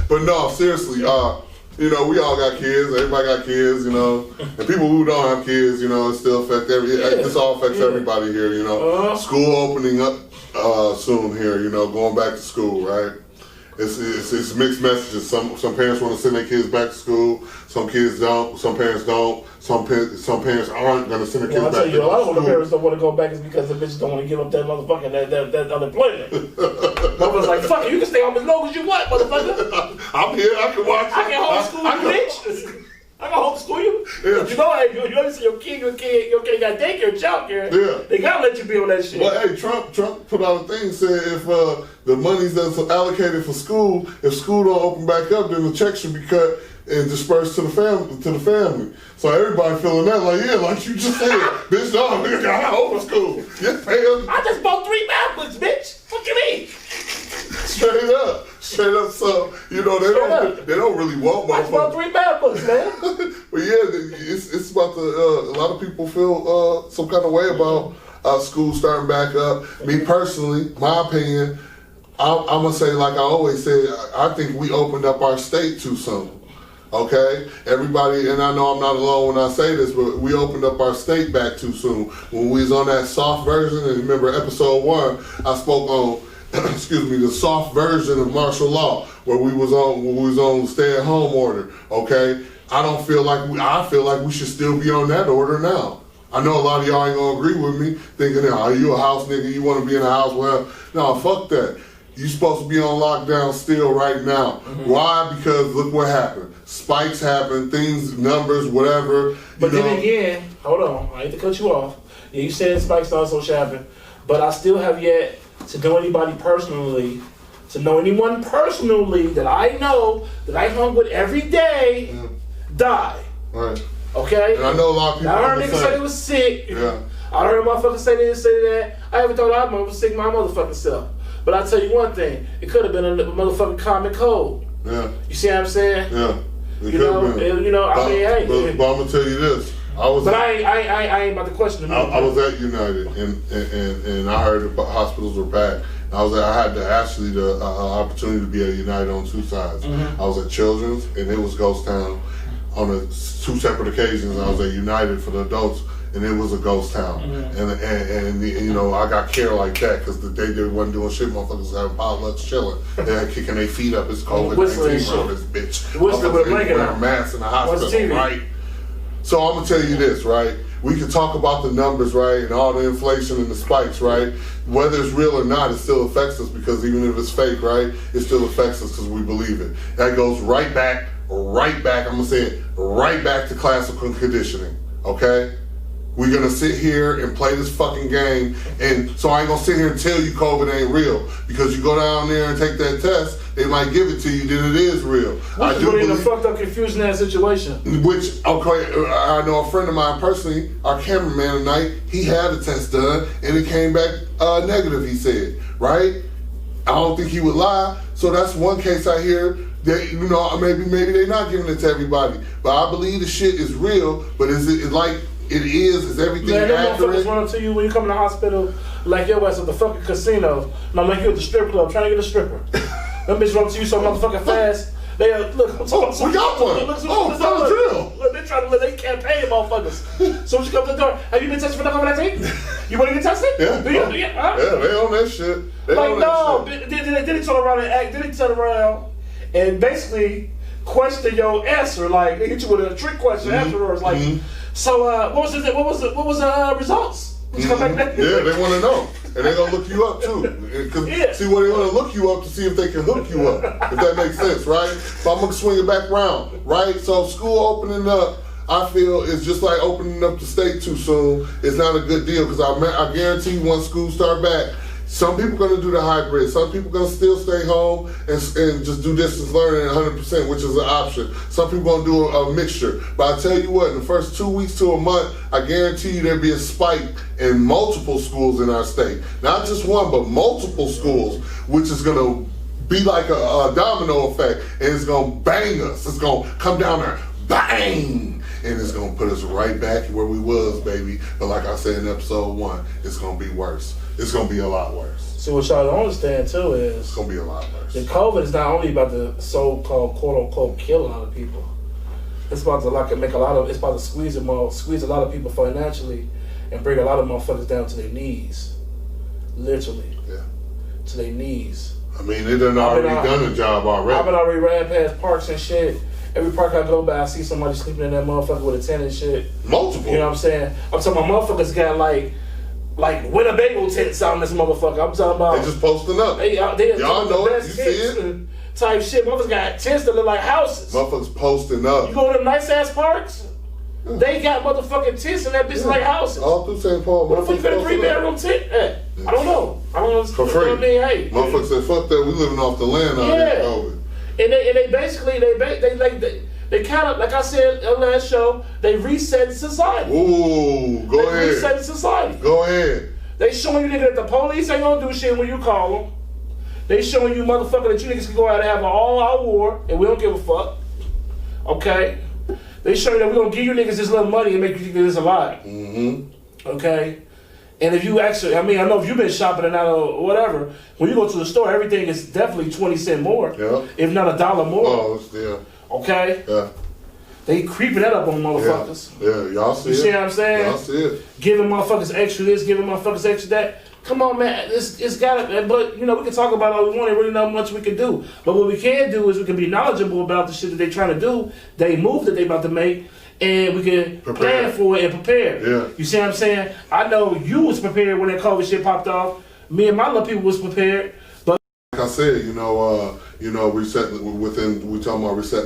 but no, seriously, you know, we all got kids. Everybody got kids, you know. And people who don't have kids, you know, it still affects this all affects everybody here, you know. School opening up soon here, you know, going back to school, right? It's mixed messages. Some parents want to send their kids back to school. Some kids don't. Some parents don't. Some parents aren't going to send their kids back to school. A lot of the parents don't want to go back is because the bitches don't want to give up that motherfucking that unemployment. Motherfuckers like, fuck it, you can stay home as long as you want, motherfucker. I'm here. I can watch. I can homeschool you, bitch. I can homeschool you. Yeah. You know, you understand your kid got daycare, childcare. Yeah. They gotta let you be on that shit. Well, hey, Trump put out a thing saying if the money's that's allocated for school, if school don't open back up, then the check should be cut and dispersed to the family. So everybody feeling that like, yeah, like you just said, bitch, no, nigga, I got homeschool. Yeah, pay them. I just bought 3 math books, bitch. What you mean? Straight up. So you know they don't really want motherfuckers. I bought 3 math books, man. But yeah, it's about a lot of people feel some kind of way about school starting back up. Me personally, my opinion, I'm gonna say like I always say, I think we opened up our state too soon. Okay, everybody, and I know I'm not alone when I say this, but we opened up our state back too soon. When we was on that soft version, and remember episode 1, I spoke on the soft version of martial law, where we was on stay-at-home order. Okay, I feel like we should still be on that order now. I know a lot of y'all ain't gonna agree with me, thinking, are you a house nigga? You want to be in a house? Well, no, fuck that. You supposed to be on lockdown still right now. Mm-hmm. Why? Because look what happened. Spikes happen, things, numbers, whatever. But then again, hold on, I hate to cut you off. Yeah, you said spikes also happen, but I still have yet to know anyone personally that I know, that I hung with every day, die. Right. Okay? And I know a lot of people. I heard niggas say they was sick. Yeah. I heard motherfuckers say this, say that. I haven't thought I was sick my motherfucking self. But I'll tell you one thing, it could have been a motherfucking common cold. Yeah. You see what I'm saying? Yeah. I mean, hey. But I'm gonna tell you this. I ain't about to question it. I was at United, and I heard the hospitals were packed. I had the opportunity to be at United on 2 sides. Mm-hmm. I was at Children's, and it was ghost town on 2 separate occasions. I was at United for the adults, and it was a ghost town. Mm-hmm. And you know, I got care like that because the day they wasn't doing shit, motherfuckers was having potlucks chilling. They're kicking their feet up. It's COVID-19 around this bitch. Whistling with a blanket on. Masks in the hospital, right? So I'm gonna tell you this, right? We can talk about the numbers, right, and all the inflation and the spikes, right? Whether it's real or not, it still affects us because even if it's fake, right, it still affects us because we believe it. That goes right back, I'm gonna say it, right back to classical conditioning, okay? We're gonna sit here and play this fucking game, and so I ain't gonna sit here and tell you COVID ain't real, because you go down there and take that test, they might give it to you, then it is real. I do believe in a fucked up confusion in that situation. Which, okay, I know a friend of mine personally, our cameraman tonight, he had a test done, and it came back negative, he said, right? I don't think he would lie, so that's one case I hear. That, you know, maybe they're not giving it to everybody, but I believe the shit is real. But is it like it is? Is everything accurate? Man, them motherfuckers run up to you when you come to the hospital like your ass at the fucking casino. And I'm like you at the strip club trying to get a stripper. Them bitches run up to you so motherfucking fast. They look. We got one. Look, they trying to they campaign motherfuckers. So when you come to the door, have you been tested for COVID-19? You want to get tested? Yeah. Yeah, they on that shit. Like no, did he turn around and act? Did he turn around and basically question your answer? Like they hit you with a trick question afterwards. Like, so what was the results? Mm-hmm. Yeah, they want to know. And they're going to look you up, too. See, what they want to look you up to see if they can hook you up, if that makes sense, right? So I'm going to swing it back around, right? So school opening up, I feel, is just like opening up the state too soon. It's not a good deal because I guarantee once school start back, some people going to do the hybrid. Some people going to still stay home and just do distance learning 100%, which is an option. Some people going to do a mixture. But I tell you what, in the first 2 weeks to a month, I guarantee you there'll be a spike in multiple schools in our state. Not just one, but multiple schools, which is going to be like a domino effect, and it's going to bang us. It's going to come down there, bang! And it's going to put us right back where we was, baby. But like I said in episode 1, it's going to be worse. It's going to be a lot worse. So what y'all don't understand, too, is... It's going to be a lot worse. The COVID is not only about to so-called, quote-unquote, kill a lot of people. It's about to make a lot of... It's about to squeeze a lot of people financially and bring a lot of motherfuckers down to their knees. Literally. Yeah. To their knees. I mean, they done already done a job already. I've been already ran past parks and shit. Every park I go by, I see somebody sleeping in that motherfucker with a tent and shit. Multiple. You know what I'm saying? I'm talking about motherfuckers got like Winnebago tents out in this motherfucker. I'm talking about... They just posting up. Y'all know it. You see it? Type shit. Motherfuckers got tents that look like houses. Motherfuckers posting up. You go to them nice ass parks, they got motherfucking tents in that bitch like houses. All through St. Paul. What the fuck you got a 3-bedroom tent at? I don't know. For free. You know what I mean? Hey. Motherfuckers said, fuck that, we living off the land out here. COVID. And they basically, they kind of, like I said on the last show, they reset society. Ooh, go ahead. They reset society. Go ahead. They showing you niggas that the police ain't gonna do shit when you call them. They showing you motherfucker that you niggas can go out and have an all-out war and we don't give a fuck. Okay? They show you that we gonna give you niggas this little money and make you think this alive. Mm-hmm. Okay? And if you actually, I mean, I know if you've been shopping and out or whatever, when you go to the store, everything is definitely 20 cents more. Yeah. If not $1 more. Oh, yeah. Okay? Yeah. They creeping that up on motherfuckers. Yeah, y'all see it. You see what I'm saying? Y'all see it. Giving motherfuckers extra this, giving motherfuckers extra that. Come on, man. It's gotta, but, you know, we can talk about all we want. There's really not much we can do. But what we can do is we can be knowledgeable about the shit that they trying to do, they move that they about to make, and we can plan for it and prepare. Yeah. You see what I'm saying? I know you was prepared when that COVID shit popped off. Me and my little people was prepared. But like I said, we talking about resetting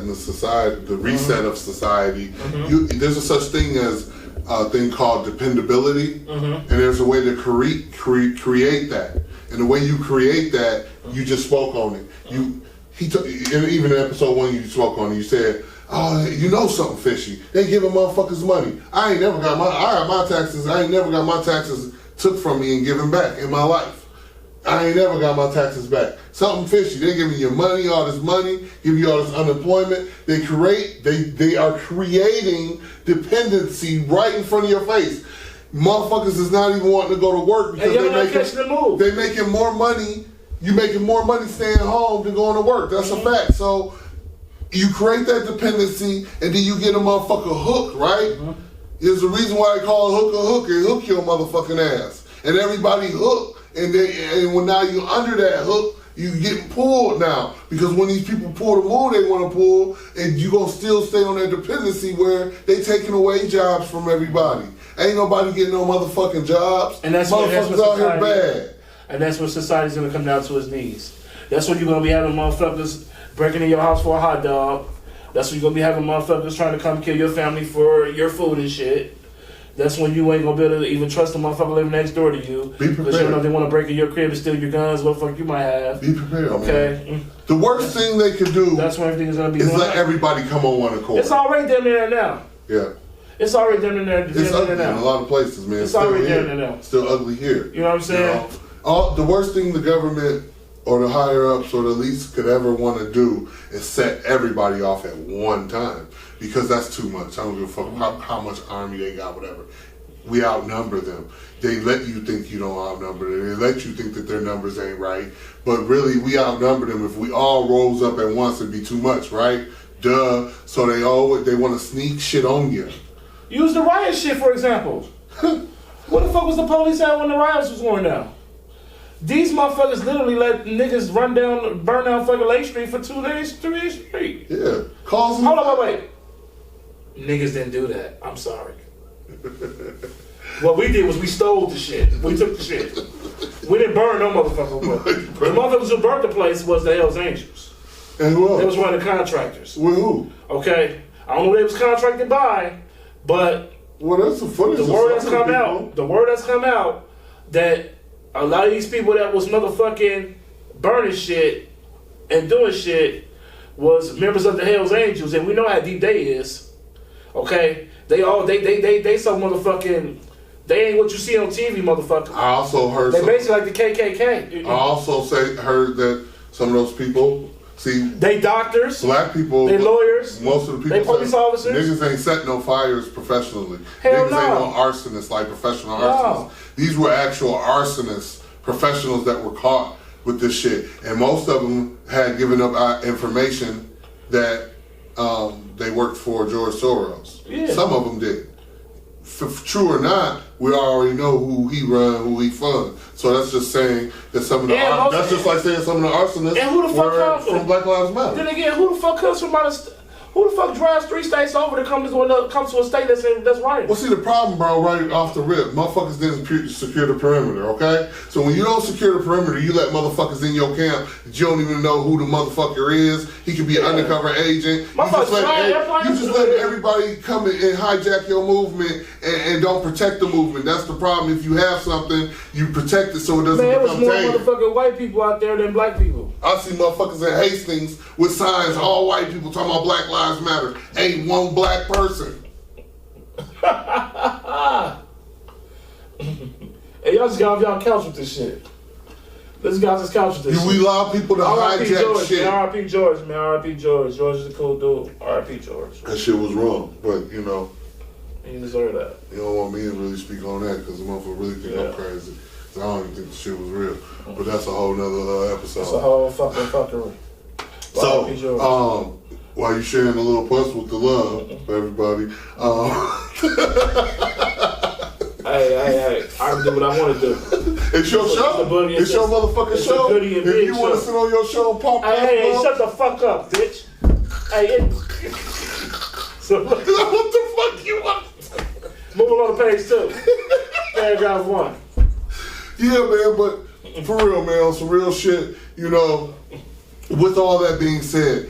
the society, the reset of society. There's a such thing as a thing called dependability, and there's a way to create that. And the way you create that, you just spoke on it. Even in episode 1, you spoke on it. You said, "Oh, you know something fishy? They giving motherfuckers money. I ain't never got my taxes. I ain't never got my taxes took from me and given back in my life. I ain't never got my taxes back. Something fishy. They giving you money, all this money, giving you all this unemployment. They are creating dependency right in front of your face. Motherfuckers is not even wanting to go to work because they're making more money. You making more money staying home than going to work. That's a fact. So you create that dependency and then you get a motherfucker hooked, right? There's a reason why they call a hook. It hook your motherfucking ass. And everybody hooked. And when now you're under that hook, you get pulled now. Because when these people pull the move they want to pull, and you going to still stay on that dependency where they taking away jobs from everybody. Ain't nobody getting no motherfucking jobs. And that's motherfuckers out here bad. And that's when society's going to come down to its knees. That's when you're going to be having motherfuckers breaking in your house for a hot dog. That's when you're going to be having motherfuckers trying to come kill your family for your food and shit. That's when you ain't gonna be able to even trust a motherfucker living next door to you. Be prepared. Because you don't know if they want to break in your crib and steal your guns, what the fuck you might have. Be prepared, okay? Man. The worst thing they could do that's when everything is gonna be is let everybody come on one accord. It's already down there now. Yeah. It's already down there. It's ugly in a lot of places, man. It's already down there now. Still ugly here. You know what I'm saying? The worst thing the government or the higher ups or the elites could ever want to do is set everybody off at one time. Because that's too much. I don't give a fuck how much army they got, whatever. We outnumber them. They let you think you don't outnumber them. They let you think that their numbers ain't right. But really, we outnumber them. If we all rose up at once, it'd be too much, right? Duh. So they want to sneak shit on you. Use the riot shit, for example. What the fuck was the police at when the riots was going down? These motherfuckers literally let niggas burn down fucking Lake Street for 2 days, 3 days straight. Yeah. Hold on, wait. Niggas didn't do that. I'm sorry. What we did was we stole the shit. We took the shit. We didn't burn no motherfucker. The motherfuckers who burnt the place was the Hells Angels. And who else? They was one of the contractors. With who? Okay. I don't know who they was contracted by, but well, that's the footage. The word that's come out that a lot of these people that was motherfucking burning shit and doing shit was members of the Hells Angels, and we know how deep they is. Okay? They so motherfucking, they ain't what you see on TV, motherfucker. I also heard they basically like the KKK. I also heard that some of those people, they doctors, black people, they lawyers, most of the people, they police officers. Niggas ain't set no fires professionally. Hell niggas no. ain't no arsonists like professional arsonists. These were actual arsonists, professionals that were caught with this shit, and most of them had given up information that they worked for George Soros. Yeah. Some of them did. True or not, we already know who he run, who he fund. So that's just saying that some of the that's just like saying some of the arsonists and who the fuck were from Black Lives Matter. Then again, who the fuck comes from who the fuck drives 3 states over to come to a state that's right? Well, see, the problem, bro, right off the rip, motherfuckers didn't secure the perimeter, okay? So when you don't secure the perimeter, you let motherfuckers in your camp that you don't even know who the motherfucker is. He could be an undercover agent. You just let everybody come and hijack your movement and don't protect the movement. That's the problem. If you have something, you protect it so it doesn't become tainted. There was more motherfucking white people out there than black people. I see motherfuckers in Hastings with signs, all white people talking about Black Lives Matter. Ain't one black person. Hey, y'all just got off y'all couch with this shit. Let's get off this couch with this shit. We allow people to hijack George, shit. R.I.P. George, man. R.I.P. George. George is a cool dude. R.I.P. George. That shit was wrong, but you know. You deserve that. You don't want me to really speak on that because the motherfucker really think I'm crazy. So I don't even think the shit was real. But that's a whole nother episode. It's a whole fucking fuckery. So, while you sharing a little puss with the love for everybody, Hey, I can do what I want to do. It's your show. It's your motherfucking show. If you want to sit on your show and pop hey, shut the fuck up, bitch. Hey, so what the fuck you want? Moving on to page 2. Paragraph 1. Yeah, man, but for real, man, on some real shit, you know, with all that being said,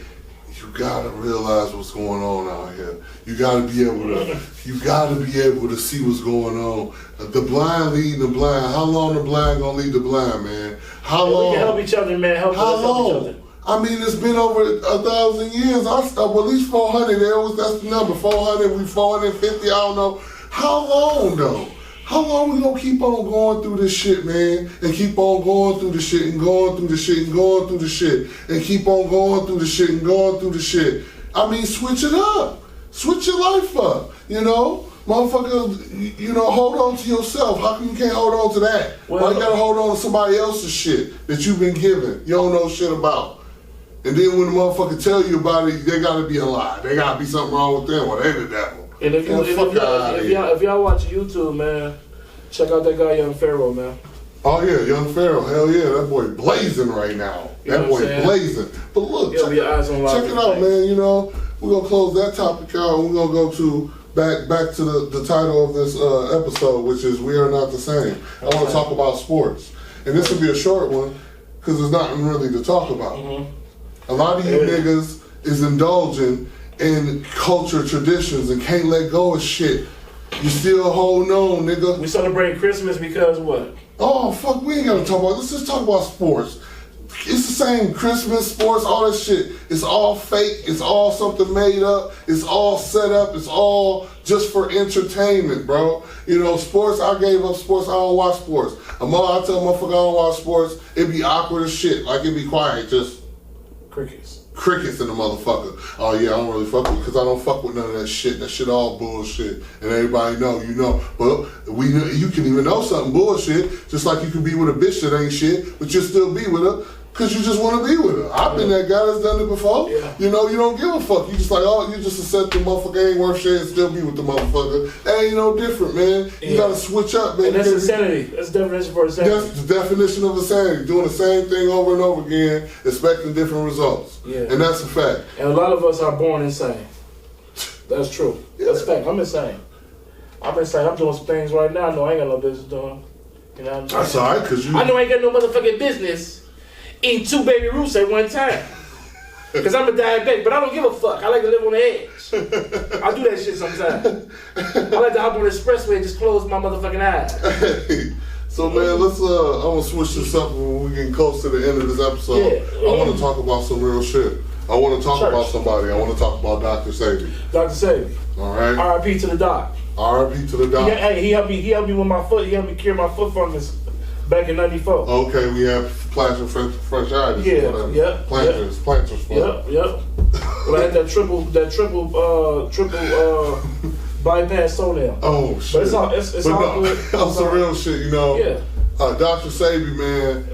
you gotta realize what's going on out here. You gotta be able to see what's going on. The blind leading the blind. How long the blind gonna lead the blind, man? How long? We can help each other, man. Help each other. I mean, it's been over 1,000 years. Well, at least 400. That's the number. 400. We 450. I don't know. How long though? How long we gonna keep on going through this shit, man? And keep on going through the shit and going through the shit and going through the shit and keep on going through the shit and going through the shit. I mean, switch it up. Switch your life up. You know, motherfucker. You know, hold on to yourself. How come you can't hold on to that? Why you gotta hold on to somebody else's shit that you've been given? You don't know shit about. And then when the motherfucker tell you about it, they gotta be a lie. They gotta be something wrong with them. Well, they the devil. And if y'all watch YouTube, man, check out that guy Young Pharaoh, man. Oh yeah, Young Pharaoh, hell yeah, that boy blazing right now. That boy blazing. But look, check it out, man. You know, we're gonna close that topic out, and we're gonna go to back to the title of this episode, which is "We Are Not the Same." I want to talk about sports, and this will be a short one because there's nothing really to talk about. Mm-hmm. A lot of you niggas is indulging in culture traditions and can't let go of shit. You still holding on, nigga. We celebrate Christmas because what? Oh, fuck, we ain't gotta talk about this. Let's just talk about sports. It's the same. Christmas, sports, all that shit. It's all fake. It's all something made up. It's all set up. It's all just for entertainment, bro. You know, sports, I gave up sports. I don't watch sports. I tell motherfucker I don't watch sports. It be awkward as shit. Like, it be quiet. Just crickets in the motherfucker. Oh yeah, I don't really fuck with because I don't fuck with none of that shit. That shit all bullshit. And everybody know, you know. But you can even know something bullshit, just like you can be with a bitch that ain't shit, but you'll still be with her because you just want to be with her. I've been that guy that's done it before. Yeah. You know, you don't give a fuck. You just like, oh, you just accept the motherfucker ain't worth shit and still be with the motherfucker. That ain't no different, man. You gotta switch up, man. And that's insanity. That's the definition for insanity. That's the definition of insanity. Doing the same thing over and over again, expecting different results. Yeah. And that's a fact. And a lot of us are born insane. That's true. Yeah. That's a fact. I'm insane. I've been saying I'm doing some things right now. I know I ain't got no business doing. You know what I'm saying? That's all right, cause I know I ain't got no motherfucking business eating 2 Baby Ruths at one time. Cause I'm a diabetic, but I don't give a fuck. I like to live on the edge. I do that shit sometimes. I like to hop on the expressway and just close my motherfucking eyes. So man, let's I'm gonna switch this up when we get close to the end of this episode. Yeah. I want to talk about some real shit. I want to talk about somebody. I want to talk about Dr. Sabi. Dr. Sabi. All right. R.I.P. to the doc. R.I.P. to the doc. He helped me with my foot. He helped me cure my foot fungus back in '94. Okay, we have plantar fasciitis. Yeah. Plantar's foot. Yep. Well, I had that triple bypass toenail. Oh shit! But it's all good. That's some real shit, you know. Yeah. Dr. Sabi, man.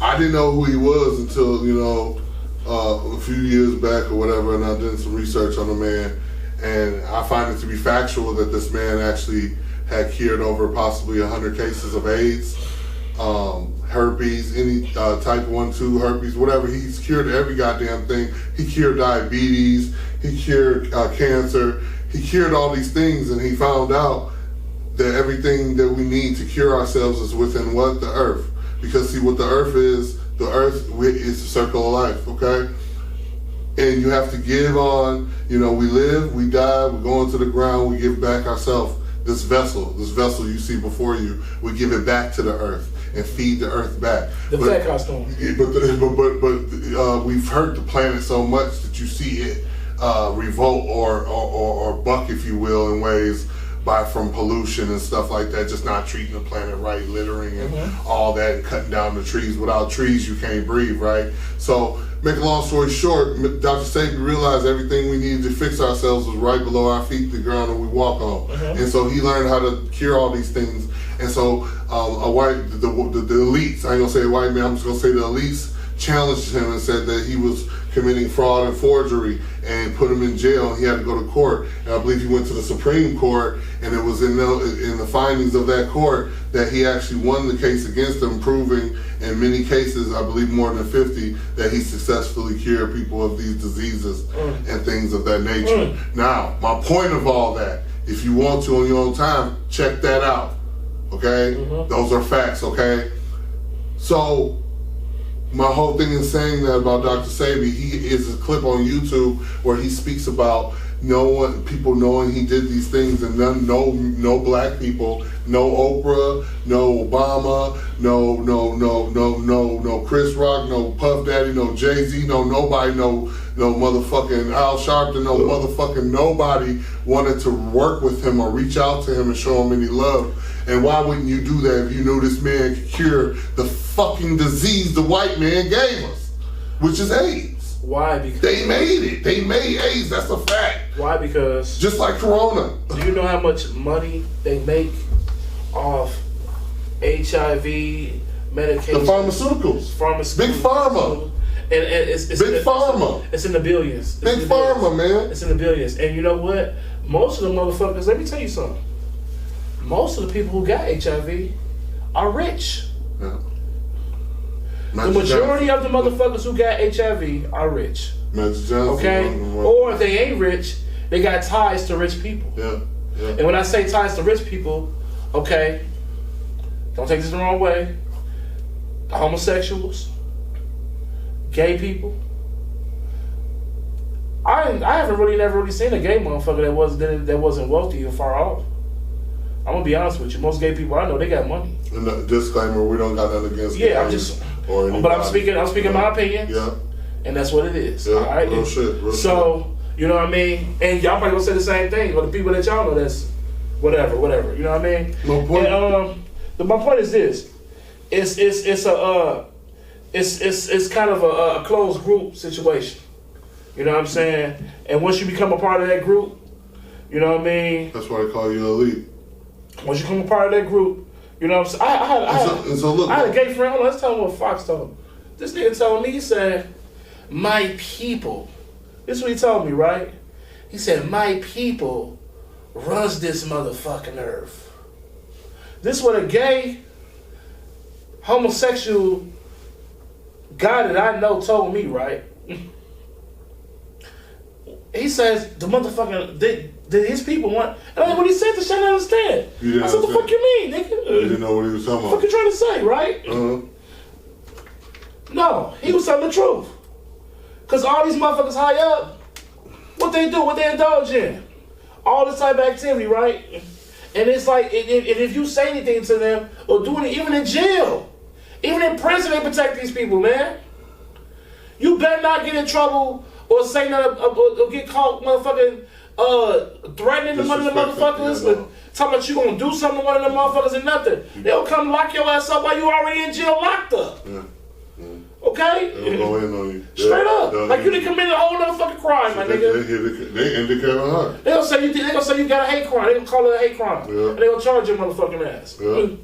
I didn't know who he was until a few years back or whatever, and I did some research on the man, and I find it to be factual that this man actually had cured over possibly 100 cases of AIDS, herpes, any type 1, 2 herpes, whatever. He's cured every goddamn thing. He cured diabetes. He cured cancer. He cured all these things, and he found out that everything that we need to cure ourselves is within what? The earth. Because see what the earth is the circle of life, okay? And you have to give on, we live, we die, we go into the ground, we give back ourselves. This vessel you see before you, we give it back to the earth and feed the earth back. Fat costume. But we've hurt the planet so much that you see it revolt or buck, if you will, in ways from pollution and stuff like that, just not treating the planet right, littering and all that, and cutting down the trees. Without trees, you can't breathe, right? So, make a long story short, Dr. Sabi realized everything we needed to fix ourselves was right below our feet, the ground that we walk on. And so he learned how to cure all these things. And so the elites, I ain't gonna say white man, I'm just gonna say the elites challenged him and said that he was committing fraud and forgery and put him in jail, and he had to go to court. And I believe he went to the Supreme Court, and it was in the findings of that court that he actually won the case against them, proving in many cases, I believe more than 50, that he successfully cured people of these diseases and things of that nature. Now, my point of all that, if you want to on your own time, check that out, okay? Those are facts, okay? So, my whole thing in saying that about Dr. Sabi, he is a clip on YouTube where he speaks about people knowing he did these things, and no black people, no Oprah, no Obama, no Chris Rock, no Puff Daddy, no Jay-Z, no nobody, no motherfucking Al Sharpton, no motherfucking nobody wanted to work with him or reach out to him and show him any love. And why wouldn't you do that if you knew this man could cure the fucking disease the white man gave us, which is AIDS? Why? Because they made it. They made AIDS. That's a fact. Why? Because just like Corona. Do you know how much money they make off HIV medication? The pharmaceuticals. Big pharma. And it's Big pharma. It's in the billions. Big pharma, man. It's in the billions. And you know what? Most of the motherfuckers, let me tell you something. Most of the people who got HIV are rich. Yeah. The majority of the motherfuckers who got HIV are rich. Okay? Or if they ain't rich, they got ties to rich people. Yeah. And when I say ties to rich people, okay, don't take this the wrong way. Homosexuals, gay people. I haven't never really seen a gay motherfucker that wasn't wealthy or far off. I'm gonna be honest with you. Most gay people I know, they got money. And the disclaimer: we don't got nothing against. Yeah, I'm just. But I'm speaking my opinion. Yeah. And that's what it is. Yeah. All right. Real shit. So you know what I mean. And y'all probably gonna say the same thing. But the people that y'all know, that's whatever. You know what I mean. No point. And, my point is this: it's kind of a closed group situation. You know what I'm saying? And once you become a part of that group, you know what I mean. That's why they call you elite. Once you become a part of that group, you know what I'm saying? I had a gay friend. Hold on, let's tell him what Fox told him. This nigga told me, he said, "My people." This is what he told me, right? He said, "My people runs this motherfucking earth." This is what a gay, homosexual guy that I know told me, right? He says, the motherfucking, Did his people want? And when he said this, I didn't understand. I said, "What the fuck you mean, nigga?" You didn't know what he was talking about. What you trying to say, right? No, he was telling the truth. Cause all these motherfuckers high up, what they do, what they indulge in, all this type of activity, right? And it's like, if you say anything to them or do it, even in jail, even in prison, they protect these people, man. You better not get in trouble or say nothing or get caught, motherfucking. Threatening to one of the motherfuckers, talking about you gonna do something to one of them motherfuckers and nothing. They'll come lock your ass up while you already in jail locked up. Okay? They'll go in on you. Straight up. Like you done committed a whole other fucking crime, my nigga. They end Kevin Hart. They gonna say you got a hate crime. They gonna call it a hate crime. Yeah. And they gonna charge your motherfucking ass. Yeah. You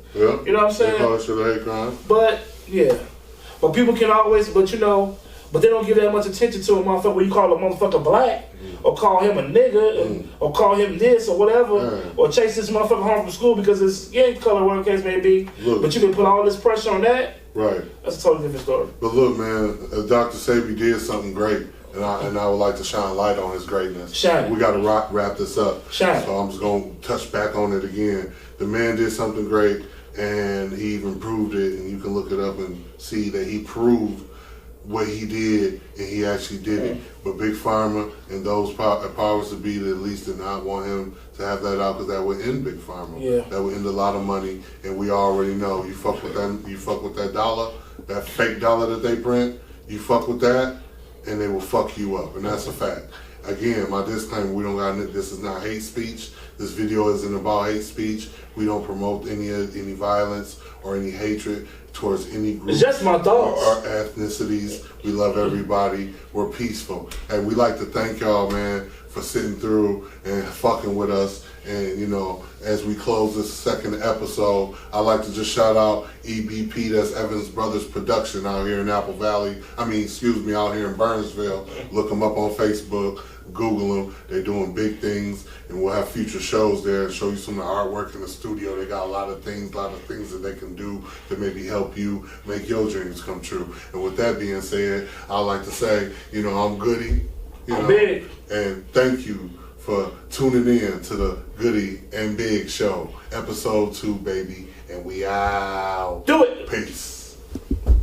know what I'm saying? They call it shit a hate crime. But yeah. But people can always, but they don't give that much attention to a motherfucker when you call a motherfucker black, or call him a nigga, or call him this or whatever, or chase this motherfucker home from school because his skin color, whatever the case may be. Look, but you can put all this pressure on that. Right. That's a totally different story. But look, man, Dr. Sebi did something great, and I would like to shine light on his greatness. Shine. We got to wrap this up. Shine. So I'm just going to touch back on it again. The man did something great, and he even proved it, and you can look it up and see that he proved what he did, and he actually did it. But Big Pharma and those powers to be, at least did not want him to have that out, because that would end Big Pharma. Yeah. That would end a lot of money, and we already know you fuck with that dollar, that fake dollar that they print. You fuck with that, and they will fuck you up, and that's a fact. Again, my disclaimer: this is not hate speech. This video isn't about hate speech. We don't promote any violence or any hatred towards any group. It's just my thoughts. Or ethnicities. We love everybody. We're peaceful. And we like to thank y'all, man, for sitting through and fucking with us. And, as we close this second episode, I'd like to just shout out EBP, that's Evans Brothers Production out here in Apple Valley. out here in Burnsville. Look them up on Facebook. Google them. They're doing big things, and we'll have future shows there and show you some of the artwork in the studio. They got a lot of things that they can do to maybe help you make your dreams come true. And with that being said, I'd like to say, I'm Goody. I'm Big. And thank you for tuning in to the Goody and Big Show, episode 2, baby. And we out. Do it.